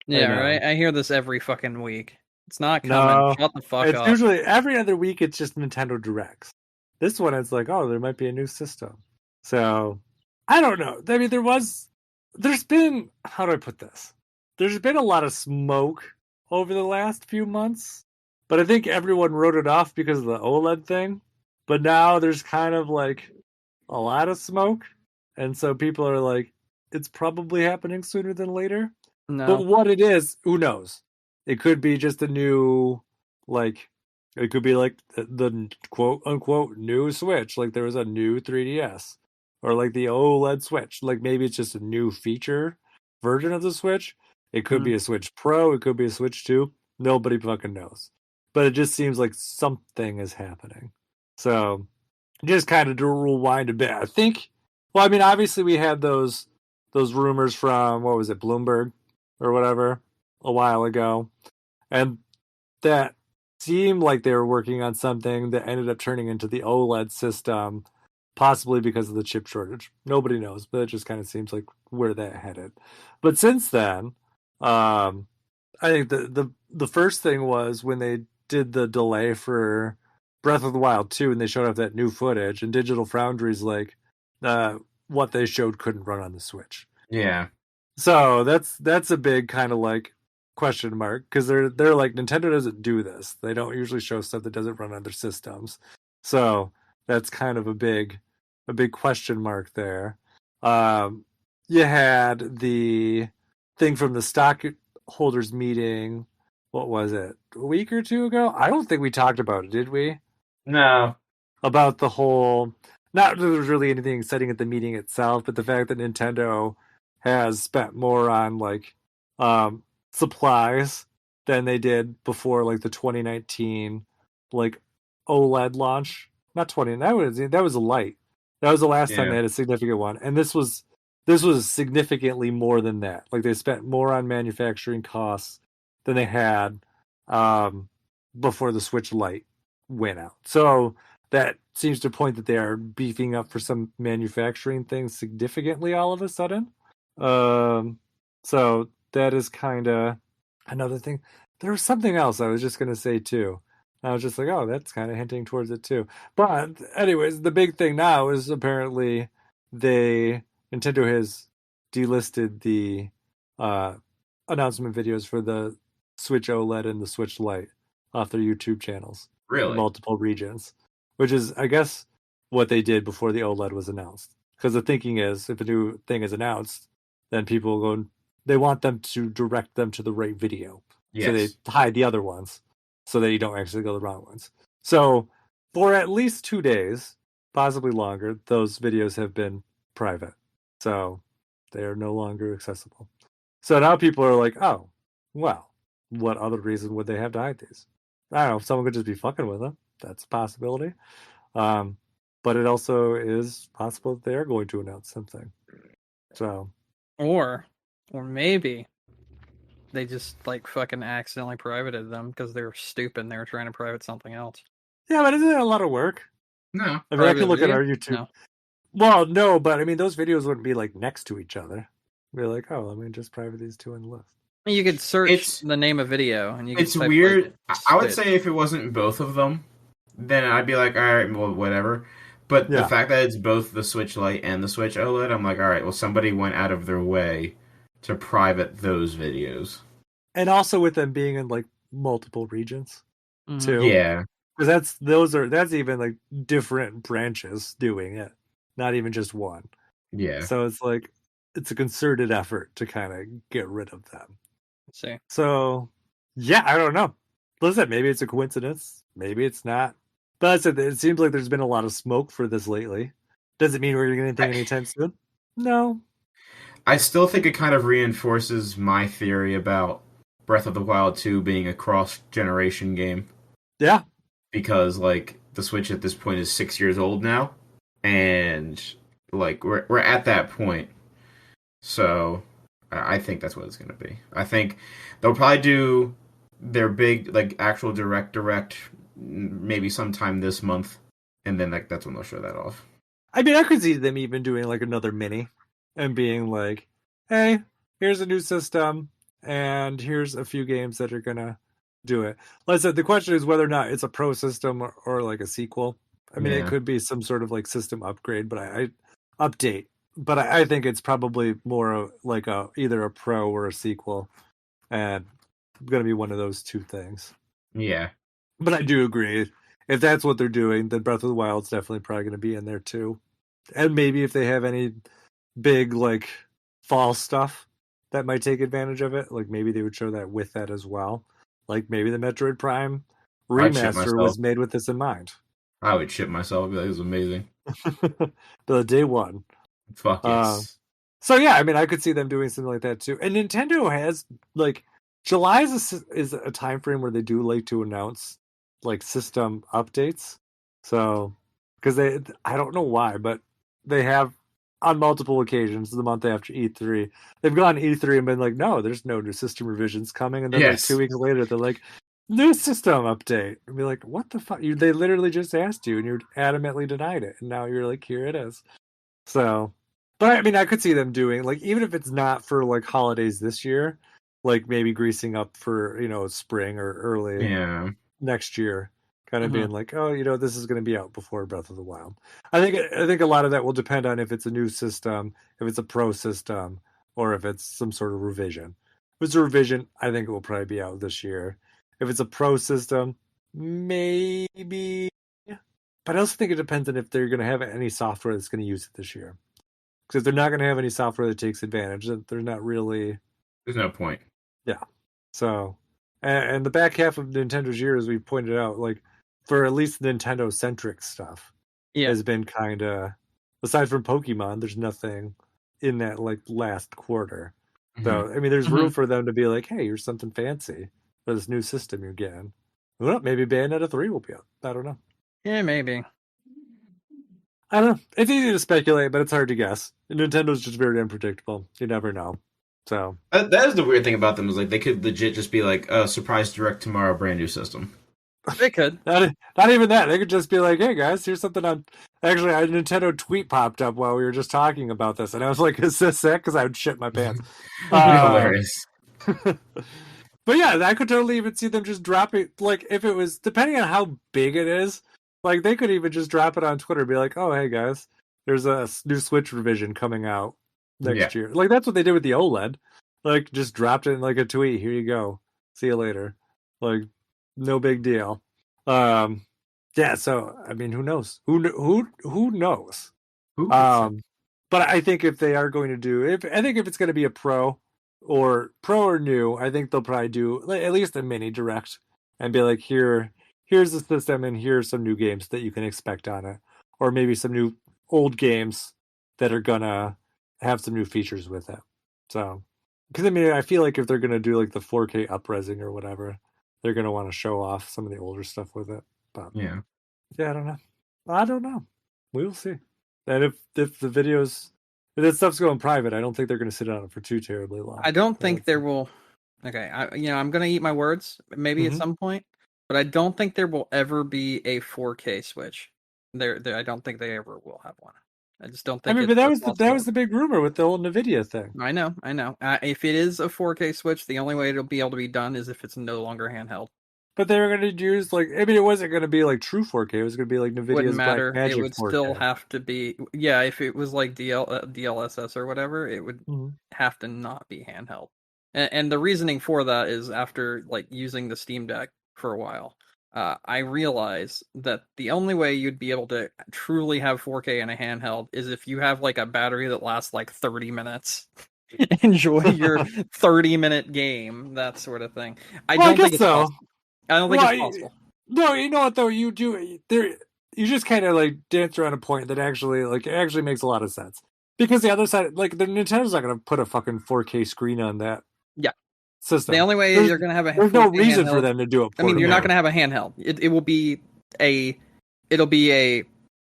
Yeah, right? I hear this every fucking week. It's not coming. No, shut the fuck up. It's usually every other week, it's just Nintendo Directs. This one, it's like, oh, there might be a new system. So, I don't know. I mean, there's been, how do I put this? There's been a lot of smoke over the last few months, but I think everyone wrote it off because of the OLED thing. But now there's kind of like a lot of smoke. And so people are like, it's probably happening sooner than later. No. But what it is, who knows? It could be just a new, like, it could be like the quote unquote new Switch. Like there was a new 3DS. Or like the OLED Switch. Like maybe it's just a new feature version of the Switch. It could be a Switch Pro. It could be a Switch 2. Nobody fucking knows. But it just seems like something is happening. So just kind of to rewind a bit. I think, well, I mean, obviously we had those rumors from, what was it, Bloomberg or whatever, a while ago. And that seemed like they were working on something that ended up turning into the OLED system, possibly because of the chip shortage. Nobody knows, but it just kind of seems like where that headed. But since then, I think the first thing was when they did the delay for Breath of the Wild 2 and they showed off that new footage, and Digital Foundry's like, what they showed couldn't run on the Switch. Yeah. So that's a big kind of like question mark, because they're like, Nintendo doesn't do this. They don't usually show stuff that doesn't run on their systems. So that's kind of a big question mark there. You had the thing from the stockholders meeting. What was it? A week or two ago? I don't think we talked about it, did we? No. About the whole, not that there was really anything exciting at the meeting itself, but the fact that Nintendo has spent more on like supplies than they did before, like the 2019 like OLED launch. Not 20. That was a light. That was the last time they had a significant one, and this was significantly more than that. Like they spent more on manufacturing costs than they had before the Switch Lite went out. So that seems to point that they are beefing up for some manufacturing things significantly all of a sudden. So that is kind of another thing. There was something else I was just going to say too. I was just like, oh, that's kind of hinting towards it too. But anyways, the big thing now is apparently Nintendo has delisted the uh, announcement videos for the Switch OLED and the Switch Lite off their YouTube channels in multiple regions, which is, I guess, what they did before the OLED was announced. Because the thinking is, if a new thing is announced, then people will go. They want them to direct them to the right video, so they hide the other ones, so that you don't actually go the wrong ones. So for at least 2 days, possibly longer, those videos have been private, so they are no longer accessible. So now people are like, oh, well, what other reason would they have to hide these? I don't know. Someone could just be fucking with them. That's a possibility. But it also is possible that they are going to announce something. So, or maybe they just like fucking accidentally privated them because they were stupid and they were trying to private something else. Yeah, but isn't it a lot of work? No. I mean, I can look at our YouTube. No. Well, no, but I mean, those videos wouldn't be like next to each other. Be like, oh, let me just private these two on the list. You could search the name of video, and you. It's weird. Like, I would say if it wasn't both of them, then I'd be like, all right, well, whatever. But the fact that it's both the Switch Lite and the Switch OLED, I'm like, all right, well, somebody went out of their way to private those videos. And also with them being in like multiple regions, too. Yeah, because that's even like different branches doing it, not even just one. Yeah. So it's like it's a concerted effort to kind of get rid of them. Let's see. So yeah, I don't know. Listen, maybe it's a coincidence, maybe it's not. But it seems like there's been a lot of smoke for this lately. Does it mean we're going to get anything anytime soon? No. I still think it kind of reinforces my theory about Breath of the Wild 2 being a cross-generation game. Yeah. Because, like, the Switch at this point is 6 years old now. And, like, we're at that point. So, I think that's what it's going to be. I think they'll probably do their big, like, actual direct maybe sometime this month, and then that's when they'll show that off. I mean, I could see them even doing like another mini and being like, hey, here's a new system and here's a few games that are gonna do it. Like I said, the question is whether or not it's a pro system or like a sequel. I mean, it could be some sort of like system upgrade, but I update. But I think it's probably more like either a pro or a sequel, and it's gonna be one of those two things. Yeah. But I do agree. If that's what they're doing, then Breath of the Wild's definitely probably going to be in there too. And maybe if they have any big, like, fall stuff that might take advantage of it, like maybe they would show that with that as well. Like maybe the Metroid Prime remaster was made with this in mind. I would shit myself. That was amazing. The day one. Fuck yes. So yeah, I mean, I could see them doing something like that too. And Nintendo has, like, July is a time frame where they do like to announce like system updates. So because I don't know why, but they have on multiple occasions the month after E3 they've gone E3 and been like, no, there's no new system revisions coming, and then like 2 weeks later they're like, new system update, and be like, what the fuck, they literally just asked you and you adamantly denied it, and now you're like, here it is. So but I mean, I could see them doing like, even if it's not for like holidays this year, like maybe greasing up for, spring or early next year, kind of being like, oh, this is going to be out before Breath of the Wild. I think a lot of that will depend on if it's a new system, if it's a pro system, or if it's some sort of revision. If it's a revision, I think it will probably be out this year. If it's a pro system, maybe. But I also think it depends on if they're going to have any software that's going to use it this year. Because if they're not going to have any software that takes advantage, then there's no point. Yeah. So, and the back half of Nintendo's year, as we pointed out, like for at least Nintendo-centric stuff, has been kind of, aside from Pokemon, there's nothing in that like last quarter. So, I mean, there's room for them to be like, hey, here's something fancy for this new system you're getting. Well, maybe Bayonetta 3 will be out. I don't know. Yeah, maybe. I don't know. It's easy to speculate, but it's hard to guess. Nintendo's just very unpredictable. You never know. So that is the weird thing about them, is like they could legit just be like, surprise direct tomorrow, brand new system. They could. Not even that. They could just be like, "Hey guys, here's something on." Actually, a Nintendo tweet popped up while we were just talking about this, and I was like, "Is this it?" Because I would shit my pants. Hilarious. But yeah, I could totally even see them just dropping, like, if it was, depending on how big it is, like, they could even just drop it on Twitter and be like, "Oh, hey guys, there's a new Switch revision coming out next year." Like, that's what they did with the OLED. Like, just dropped it in, like, a tweet. Here you go. See you later. Like, no big deal. Yeah, so, I mean, who knows? Who knows? But I think if they are going to do, I think if it's going to be a pro or new, I think they'll probably do at least a mini direct and be like, here's the system and here's some new games that you can expect on it, or maybe some new old games that are gonna have some new features with it. So, because I mean, I feel like if they're gonna do like the 4K upresing or whatever, they're gonna want to show off some of the older stuff with it. But yeah, I don't know. We will see. And if the videos, if that stuff's going private, I don't think they're going to sit on it for too terribly long. I don't think there will. Okay, I'm going to eat my words maybe at some point, but I don't think there will ever be a 4K Switch. I don't think they ever will have one. I just don't think. I mean, but that was the big rumor with the whole Nvidia thing. I know. If it is a 4K Switch, the only way it'll be able to be done is if it's no longer handheld. But they were going to use it wasn't going to be like true 4K. It was going to be like Nvidia's Wouldn't matter. Blackmagic It would 4K. still have to be. Yeah, if it was like DLSS or whatever, it would have to not be handheld. And the reasoning for that is after like using the Steam Deck for a while, I realized that the only way you'd be able to truly have 4K in a handheld is if you have like a battery that lasts like 30 minutes. Enjoy your 30-minute game, that sort of thing. I don't think it's possible. I don't think it's possible. No, you know what though? You do there. You just kind of like dance around a point that actually makes a lot of sense, because the other side, like the Nintendo's not going to put a fucking 4K screen on that. Yeah. System. The only way you're going to have a there's no reason for them to do it. I mean, you're not going to have a handheld. It will be it'll be a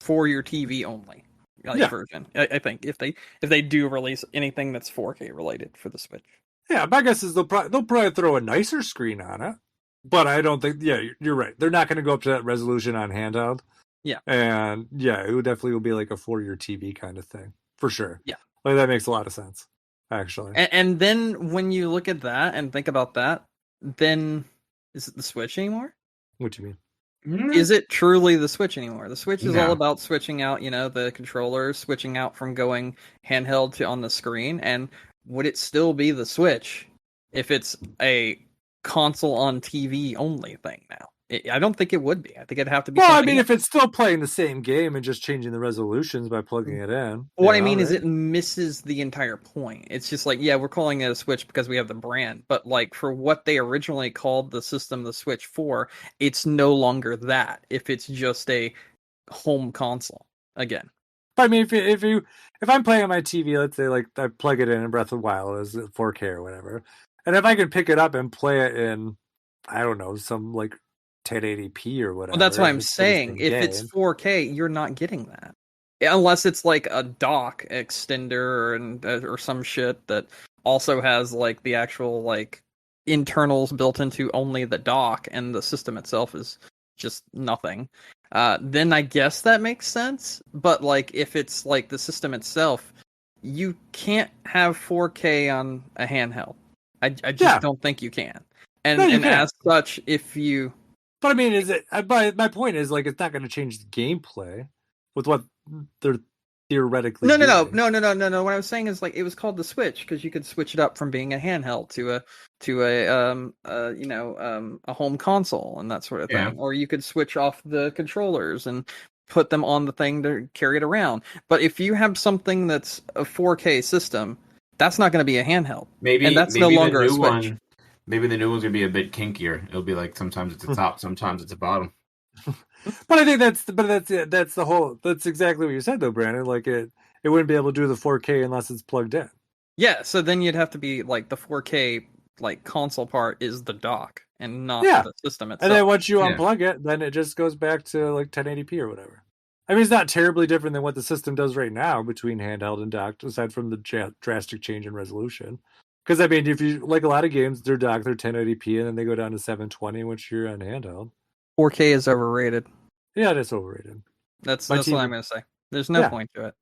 for your TV only version. I think if they do release anything that's 4K related for the Switch. Yeah, my guess is they'll probably throw a nicer screen on it. But I don't think, you're right. They're not going to go up to that resolution on handheld. Yeah. And it would definitely be like a for your TV kind of thing. For sure. Yeah. Like that makes a lot of sense, actually. And then when you look at that and think about that, then is it the Switch anymore? What do you mean? Is it truly the Switch anymore? The Switch is all about switching out, the controller, switching out from going handheld to on the screen. And would it still be the Switch if it's a console on TV only thing now? I don't think it would be. I think it'd have to be. Well, I mean, if it's still playing the same game and just changing the resolutions by plugging it in. What I mean is it misses the entire point. It's just like, we're calling it a Switch because we have the brand, but like for what they originally called the system, the Switch 4, it's no longer that. If it's just a home console again. But I mean, if I'm playing on my TV, let's say like I plug it in Breath of the Wild as 4K or whatever. And if I can pick it up and play it in, I don't know, some like 1080p or whatever. Well, that's what I'm saying. If it's 4K, you're not getting that. Unless it's like a dock extender or some shit that also has like the actual like internals built into only the dock and the system itself is just nothing. Then I guess that makes sense. But like if it's like the system itself, you can't have 4K on a handheld. I just don't think you can. And as such, if you... But I mean, is it? My point is, like, it's not going to change the gameplay with what they're theoretically No. What I was saying is, like, it was called the Switch because you could switch it up from being a handheld to a home console and that sort of thing. Or you could switch off the controllers and put them on the thing to carry it around. But if you have something that's a 4K system, that's not going to be a handheld. And that's no longer a Switch. Maybe the new one's going to be a bit kinkier. It'll be like sometimes it's a top, sometimes it's a bottom. But I think that's exactly what you said though, Brandon. Like it wouldn't be able to do the 4K unless it's plugged in. Yeah, so then you'd have to be like the 4K like console part is the dock and not the system itself. And then once you unplug it, then it just goes back to like 1080p or whatever. I mean, it's not terribly different than what the system does right now between handheld and docked, aside from the drastic change in resolution. Because, I mean, if you like a lot of games, they're docked, they're 1080p, and then they go down to 720 once you're on handheld. 4K is overrated. Yeah, it is overrated. That's what I'm going to say. There's no point to it.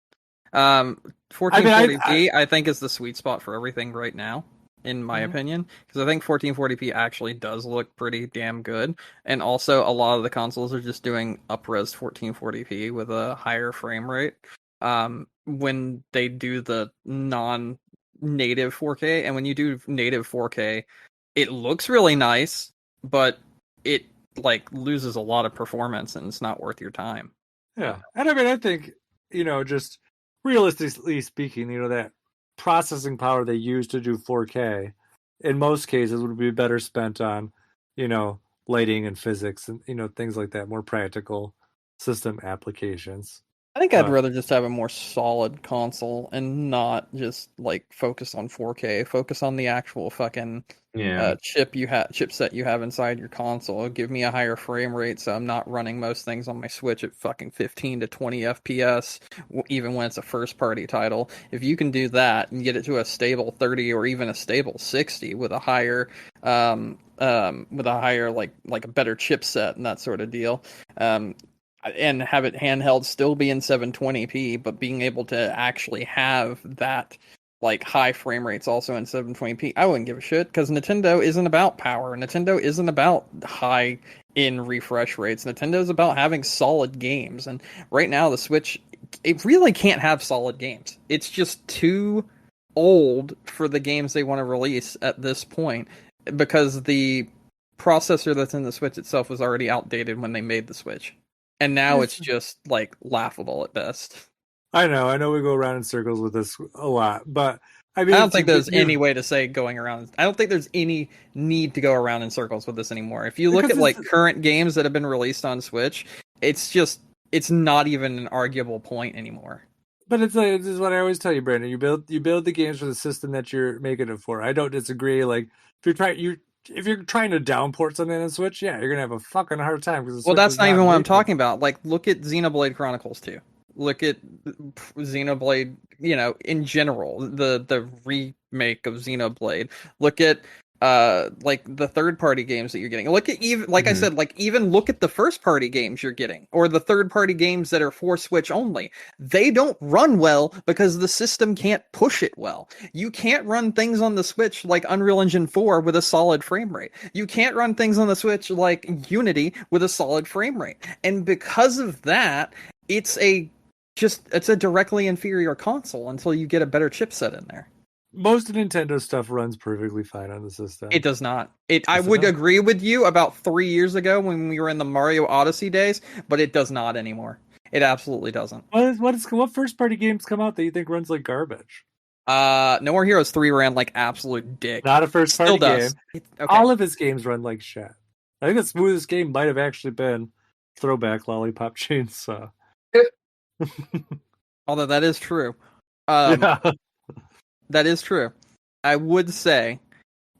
1440p, I think, is the sweet spot for everything right now, in my opinion, because I think 1440p actually does look pretty damn good, and also a lot of the consoles are just doing up-res 1440p with a higher frame rate when they do the non-native 4K, and when you do native 4K, it looks really nice, but it like loses a lot of performance, and it's not worth your time. Yeah, and I mean, I think, just realistically speaking, that processing power they use to do 4K, in most cases, would be better spent on, lighting and physics and, things like that, more practical system applications. I think I'd rather just have a more solid console and not just like focus on 4K. Focus on the actual fucking chipset you have inside your console. Give me a higher frame rate, so I'm not running most things on my Switch at fucking 15 to 20 FPS, even when it's a first-party title. If you can do that and get it to a stable 30 or even a stable 60 with a higher like a better chipset and that sort of deal. And have it handheld still be in 720p, but being able to actually have that like high frame rates also in 720p, I wouldn't give a shit, because Nintendo isn't about power. Nintendo isn't about high in refresh rates. Nintendo's about having solid games, and right now the Switch, it really can't have solid games. It's just too old for the games they want to release at this point, because the processor that's in the Switch itself was already outdated when they made the Switch. And now it's just, like, laughable at best. I know we go around in circles with this a lot, but I mean... I don't think there's any way to say going around... I don't think there's any need to go around in circles with this anymore. If you look at, like, current games that have been released on Switch, it's not even an arguable point anymore. But this is what I always tell you, Brandon. You build the games for the system that you're making it for. I don't disagree. Like, if you're trying to downport something on the Switch, yeah, you're gonna have a fucking hard time. Well, that's not even what I'm talking about. Like, look at Xenoblade Chronicles 2. Look at Xenoblade, in general, the remake of Xenoblade. Look at like the third-party games that you're getting. Look at even, like I said, like even look at the first-party games you're getting, or the third-party games that are for Switch only. They don't run well because the system can't push it well. You can't run things on the Switch like Unreal Engine 4 with a solid frame rate. You can't run things on the Switch like Unity with a solid frame rate. And because of that, it's a directly inferior console until you get a better chipset in there. Most of Nintendo stuff runs perfectly fine on the system. It does not. I would agree with you about 3 years ago when we were in the Mario Odyssey days, but it does not anymore. It absolutely doesn't. What first-party games come out that you think runs like garbage? No More Heroes 3 ran like absolute dick. Not a first-party game. Okay. All of his games run like shit. I think the smoothest game might have actually been Throwback Lollipop Chainsaw. Although that is true. Yeah. That is true. I would say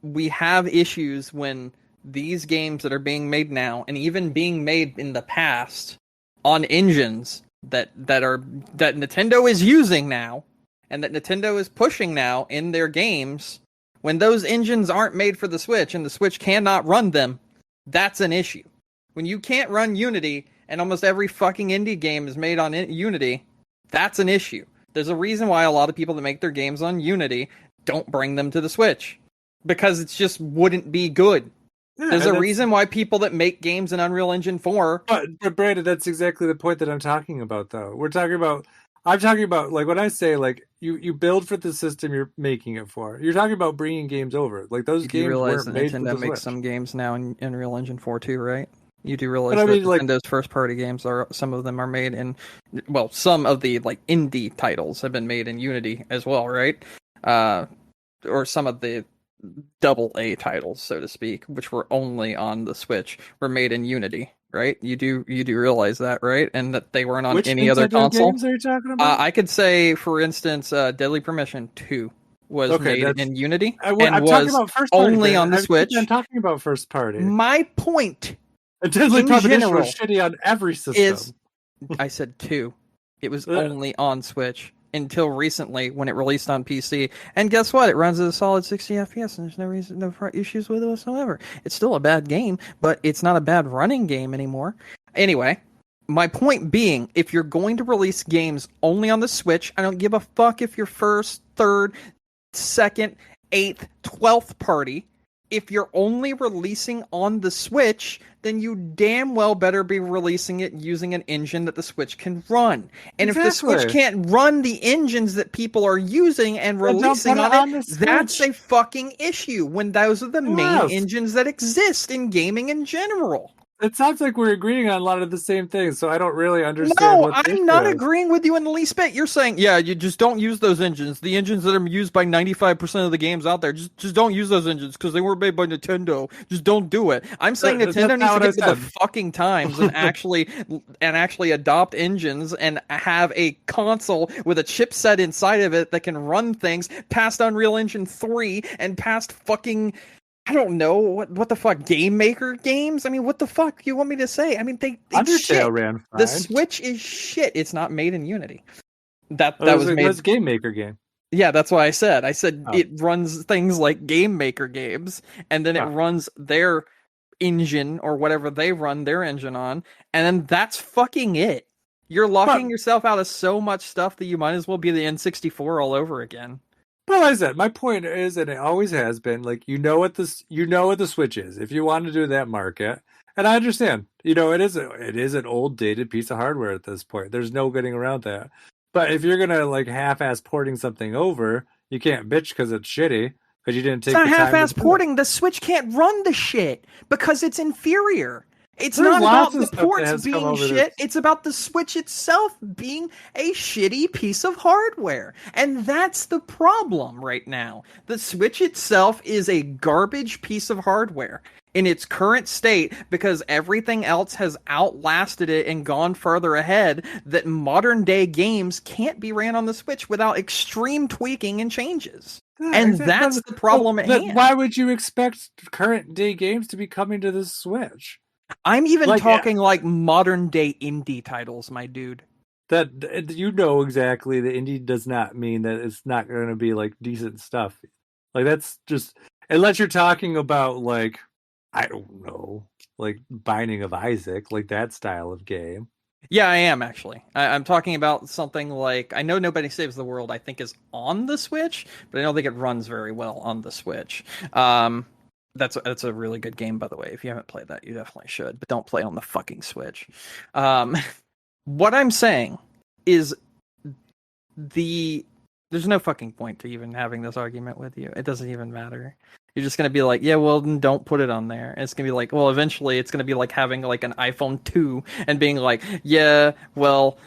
we have issues when these games that are being made now, and even being made in the past, on engines that Nintendo is using now, and that Nintendo is pushing now in their games, when those engines aren't made for the Switch and the Switch cannot run them, that's an issue. When you can't run Unity, and almost every fucking indie game is made on Unity, that's an issue. There's a reason why a lot of people that make their games on Unity don't bring them to the Switch. Because it just wouldn't be good. Yeah, there's a reason why people that make games in Unreal Engine 4... But Brandon, that's exactly the point that I'm talking about, though. I'm talking about, like, when I say, like, you build for the system you're making it for. You're talking about bringing games over. Like, those games weren't made for the Switch. Nintendo makes some games now in Unreal Engine 4 too, right? You do realize that Nintendo's first-party games some of them are made in, well, some of the like indie titles have been made in Unity as well, right? Or some of the AA titles, so to speak, which were only on the Switch, were made in Unity, right? You do realize that, right? And that they weren't on any other console. Games are you talking about? I could say, for instance, Deadly Premonition 2 was made in Unity I'm and was about first only on the Switch. I'm talking about first party. My point. Deadly Premonition was shitty on every system. I said 2. It was only on Switch. until recently when it released on PC. And guess what? It runs at a solid 60 FPS, and there's no issues with it whatsoever. It's still a bad game, but it's not a bad running game anymore. Anyway, my point being, if you're going to release games only on the Switch, I don't give a fuck if you're first, third, second, 8th, 12th party. If you're only releasing on the Switch, then you damn well better be releasing it using an engine that the Switch can run. And if the Switch can't run the engines that people are using and releasing on it, that's a fucking issue when those are the main engines that exist in gaming in general. It sounds like we're agreeing on a lot of the same things, so I don't really understand. No, I'm not agreeing with you in the least bit. You're saying, yeah, you just don't use those engines. The engines that are used by 95% of the games out there, just don't use those engines because they weren't made by Nintendo. Just don't do it. I'm saying Nintendo needs to get with the fucking times and actually adopt engines and have a console with a chipset inside of it that can run things past Unreal Engine 3 and past fucking... I don't know what the fuck Game Maker games. I mean, what the fuck you want me to say? I mean, Undertale ran fine. The Switch is shit. It's not made in Unity. That was made. That's a Game Maker game. Yeah, that's what I said. It runs things like Game Maker games, and then it runs their engine or whatever they run their engine on, and then that's fucking it. You're locking yourself out of so much stuff that you might as well be the N64 all over again. Well, as I said, my point is, and it always has been, like, you know what the Switch is. If you want to do that market, and I understand, it is an old dated piece of hardware at this point. There's no getting around that. But if you're gonna like half-ass porting something over, you can't bitch because it's shitty because you didn't take. It's not half-ass porting. The Switch can't run the shit because it's inferior. It's not about the ports being shit. It's about the Switch itself being a shitty piece of hardware. And that's the problem right now. The Switch itself is a garbage piece of hardware in its current state because everything else has outlasted it and gone further ahead that modern day games can't be ran on the Switch without extreme tweaking and changes. Yeah, and that's the problem at hand. Why would you expect current day games to be coming to the Switch? I'm even talking like modern day indie titles, my dude. That exactly that indie does not mean that it's not going to be like decent stuff. Like that's just unless you're talking about like I don't know, like Binding of Isaac, like that style of game. Yeah, I am actually. I'm talking about something like I know Nobody Saves the World. I think is on the Switch, but I don't think it runs very well on the Switch. That's a really good game, by the way. If you haven't played that, you definitely should. But don't play on the fucking Switch. What I'm saying is there's no fucking point to even having this argument with you. It doesn't even matter. You're just going to be like, yeah, well, then don't put it on there. And it's going to be like, well, eventually it's going to be like having like an iPhone 2 and being like, yeah, well,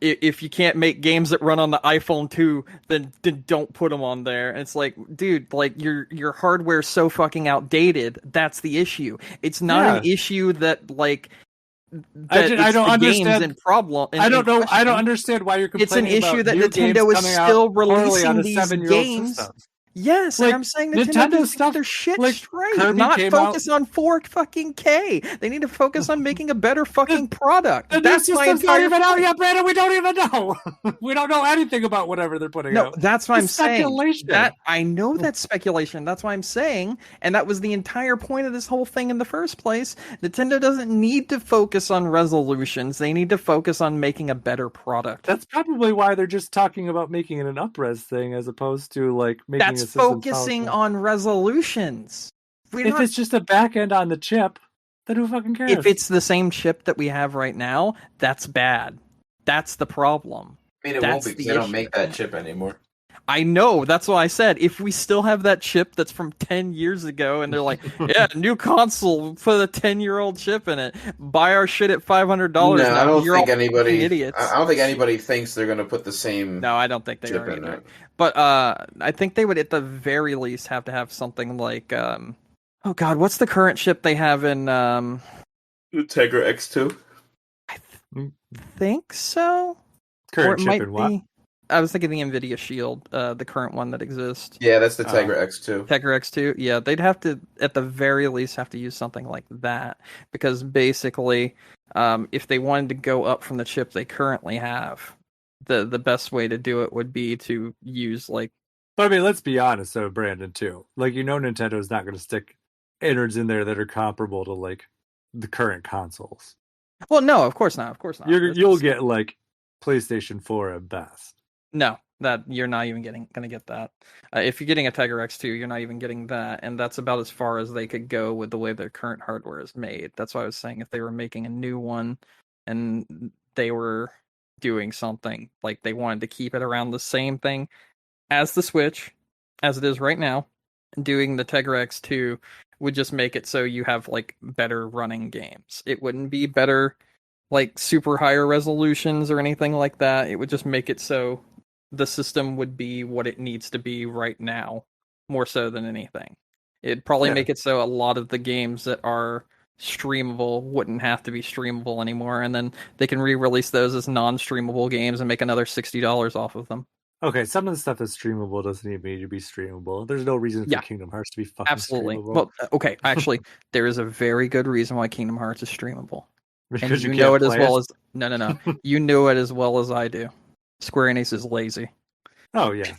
if you can't make games that run on the iPhone 2, then don't put them on there. And it's like, dude, like your hardware's so fucking outdated. That's the issue. It's not an issue that like... I don't understand. I don't know. I don't understand why you're complaining. It's an issue that Nintendo is still releasing these games. Systems. Yes, like, and I'm saying Nintendo stuff their shit like, straight. Kirby not focus on 4K. They need to focus on making a better fucking product. That's my entire point. Out yet, Brandon. We don't even know. We don't know anything about whatever they're putting out. No, that's why I'm saying. I know that's speculation. That's why I'm saying, and that was the entire point of this whole thing in the first place. Nintendo doesn't need to focus on resolutions. They need to focus on making a better product. That's probably why they're just talking about making it an up-res thing as opposed to like making That's focusing on resolutions. If it's just a back end on the chip, then who fucking cares? If it's the same chip that we have right now, that's bad. That's the problem. I mean, it won't be because they don't make that chip anymore. I know. That's why I said if we still have that chip that's from 10 years ago and they're like, yeah, new console, put a 10-year-old chip in it. Buy our shit at $500. No, I don't think anybody. Idiots. I don't think anybody thinks they're going to put the same. No, I don't think they are either. But I think they would at the very least have to have something like, oh god, what's the current chip they have in the Tegra X2? I think so. Current chip in what? I was thinking the NVIDIA Shield, the current one that exists. Yeah, that's the Tegra X2. Tegra X2, yeah. They'd have to, at the very least, have to use something like that. Because basically, if they wanted to go up from the chip they currently have, the best way to do it would be to use like. But I mean, let's be honest, though, Brandon, too. Like, Nintendo's not going to stick innards in there that are comparable to like the current consoles. Well, no, of course not. Of course not. You'll get like PlayStation 4 at best. No, that you're not even going to get that. If you're getting a Tiger X2, you're not even getting that, and that's about as far as they could go with the way their current hardware is made. That's why I was saying if they were making a new one and they were doing something like they wanted to keep it around the same thing as the Switch, as it is right now, doing the Tegra X2 would just make it so you have like better running games. It wouldn't be better like super higher resolutions or anything like that. It would just make it so the system would be what it needs to be right now, more so than anything. It'd probably make it so a lot of the games that are streamable wouldn't have to be streamable anymore, and then they can re-release those as non-streamable games and make another $60 off of them. Okay, some of the stuff that's streamable doesn't even need to be streamable. There's no reason for Kingdom Hearts to be fucking streamable. Well, okay, actually, there is a very good reason why Kingdom Hearts is streamable. Because and you know it as well as no. You know it as well as I do. Square Enix is lazy. Oh yeah.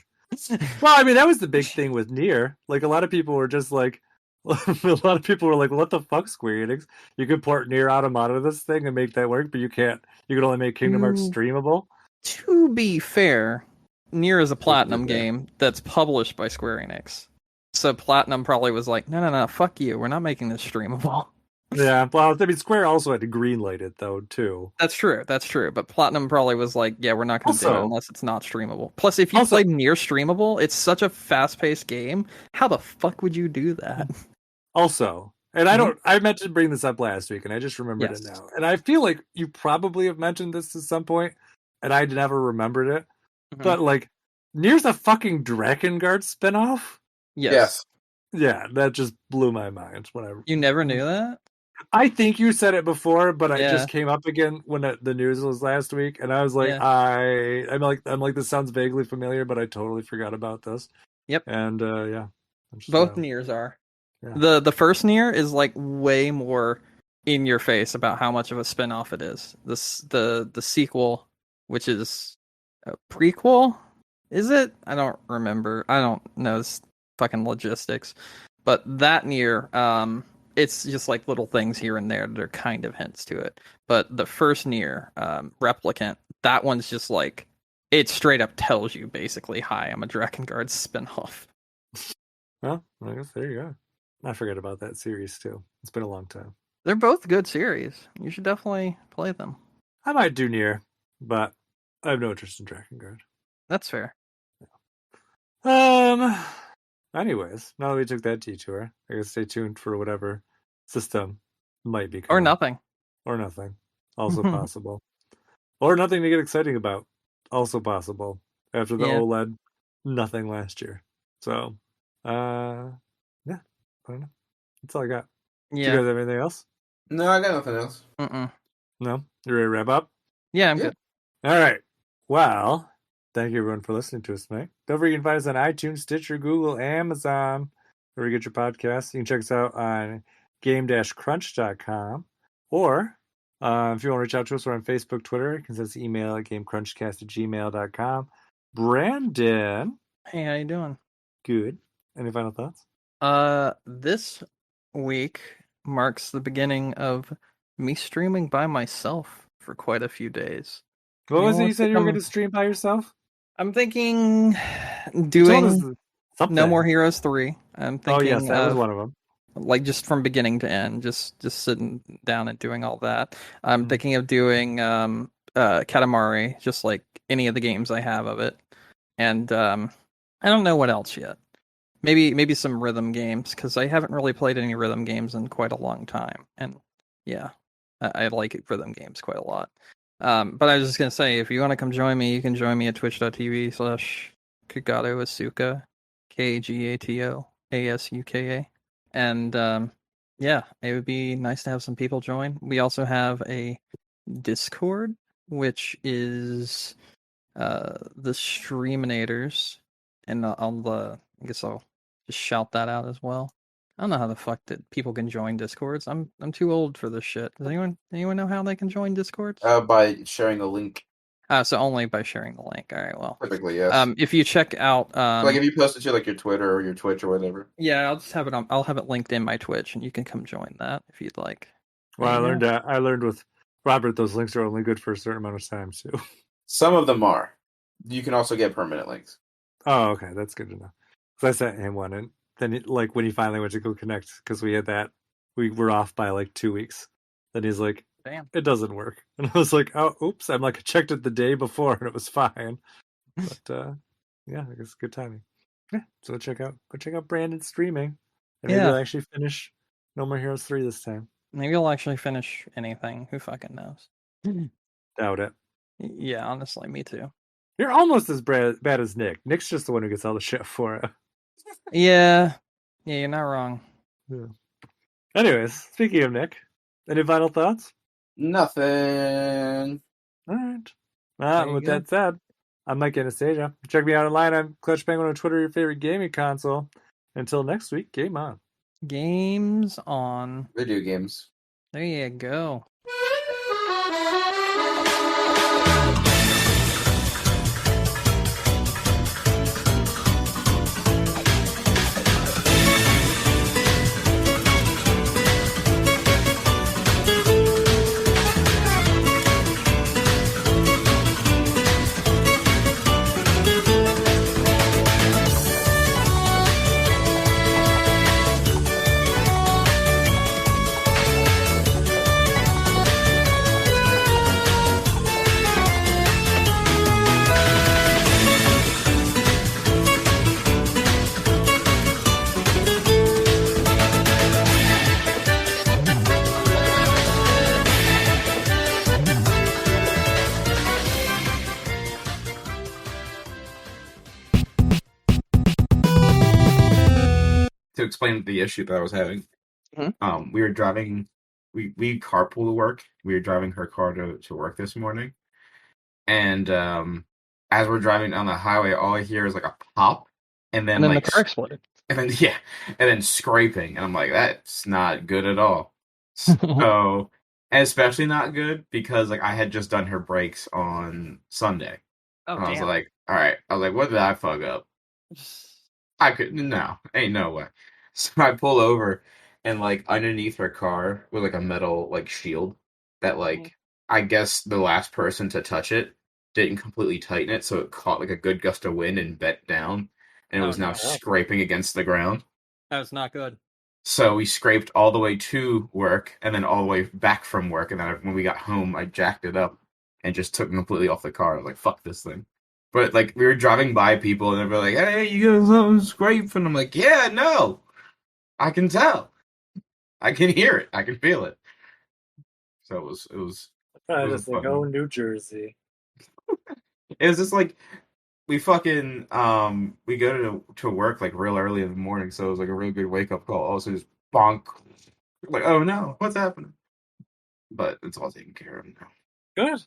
Well, I mean that was the big thing with Nier. Like a lot of people were just like, what the fuck, Square Enix? You could port Nier Automata to this thing and make that work, but you can't. You could only make Kingdom Hearts streamable. To be fair, Nier is a Platinum game that's published by Square Enix. So Platinum probably was like, no, fuck you. We're not making this streamable. Yeah, well, I mean, Square also had to greenlight it, though, too. That's true. But Platinum probably was like, yeah, we're not going to do it unless it's not streamable. Plus, if you played Nier streamable, it's such a fast-paced game. How the fuck would you do that? Also, and I meant to bring this up last week, and I just remembered it now. And I feel like you probably have mentioned this at some point, and I never remembered it. But, like, Nier's a fucking Drakengard spinoff? Yes. Yeah, that just blew my mind. You never knew that? I think you said it before, but it just came up again when the news was last week, and I was like, I'm like, this sounds vaguely familiar, but I totally forgot about this. Yep. And both Niers are. Yeah. The first Nier is like way more in your face about how much of a spinoff it is. The sequel, which is a prequel, is it? I don't remember. I don't know this fucking logistics, but that Nier, it's just like little things here and there that are kind of hints to it. But the first Nier, Replicant, that one's just like, it straight up tells you basically, hi, I'm a Drakengard spinoff. Well, I guess there you go. I forget about that series too. It's been a long time. They're both good series. You should definitely play them. I might do Nier, but I have no interest in Drakengard. That's fair. Anyways, now that we took that detour, I guess stay tuned for whatever system might be coming. Or nothing. Also possible. Or nothing to get exciting about. Also possible. After the OLED, nothing last year. So, I don't know. That's all I got. Yeah. Do you guys have anything else? No, I got nothing else. No? You ready to wrap up? Yeah, I'm good. All right. Well, thank you everyone for listening to us tonight. Don't forget you can find us on iTunes, Stitcher, Google, Amazon, where you get your podcasts. You can check us out on game-crunch.com. Or if you want to reach out to us, we're on Facebook, Twitter. You can send us an email at gamecrunchcast@gmail.com. Brandon. Hey, how you doing? Good. Any final thoughts? This week marks the beginning of me streaming by myself for quite a few days. What was it you said you were going to stream by yourself? I'm thinking doing No More Heroes 3. I'm thinking. Oh, yes, that was one of them. Like just from beginning to end, just sitting down and doing all that. I'm thinking of doing Katamari, just like any of the games I have of it. And I don't know what else yet. Maybe some rhythm games, because I haven't really played any rhythm games in quite a long time. And yeah, I like rhythm games quite a lot. But I was just going to say, if you want to come join me, you can join me at twitch.tv/Kagato Asuka, KAGATO ASUKA. And yeah, it would be nice to have some people join. We also have a Discord, which is the Streaminators. And I guess I'll just shout that out as well. I don't know how the fuck that people can join Discords. I'm too old for this shit. Does anyone know how they can join Discords? By sharing a link. So only by sharing the link. All right, well. Typically, yes. If you check out so like if you post it to like your Twitter or your Twitch or whatever. Yeah, I'll just have it on I'll have it linked in my Twitch and you can come join that if you'd like. Well, I learned with Robert those links are only good for a certain amount of time too. Some of them are. You can also get permanent links. Oh, okay, that's good to know. Because I sent him one, and then like when he finally went to go connect, because we had that, we were off by like 2 weeks. Then he's like, "Damn, it doesn't work," and I was like, "Oh, oops!" I'm like, I checked it the day before, and it was fine. But yeah, I guess good timing. Yeah, so go check out Brandon's streaming, and maybe I'll actually finish No More Heroes 3 this time. Maybe I'll actually finish anything. Who fucking knows? Doubt it. Yeah, honestly, me too. You're almost as bad as Nick. Nick's just the one who gets all the shit for it. Yeah, you're not wrong. Yeah. Anyways, speaking of Nick, any final thoughts? Nothing. All right. With that said, I'm Mike Anastasia. Check me out online. I'm Clutch Penguin on Twitter, your favorite gaming console. Until next week, game on. Games on. Video games. There you go. To explain the issue that I was having, we were driving. We carpool to work. We were driving her car to work this morning, and as we're driving down the highway, all I hear is like a pop, and then like the car exploded, and then scraping, and I'm like, that's not good at all. So, and especially not good because like I had just done her brakes on Sunday. Oh, and I was damn. like, all right. I was like, what did I fuck up? I could ain't no way. So I pull over, and like underneath her car was like a metal like shield that like I guess the last person to touch it didn't completely tighten it, so it caught like a good gust of wind and bent down, and it was now scraping against the ground. That was not good. So we scraped all the way to work, and then all the way back from work, and then when we got home, I jacked it up and just took it completely off the car. I was like, fuck this thing. But like we were driving by people, and they were like, "Hey, you got something scrape?" And I'm like, "Yeah, no, I can tell, I can hear it, I can feel it." So it was. I just like, oh, New Jersey. It was just like we fucking we go to work like real early in the morning, so it was like a really good wake up call. Also, just bonk, like, oh no, what's happening? But it's all taken care of now. Good.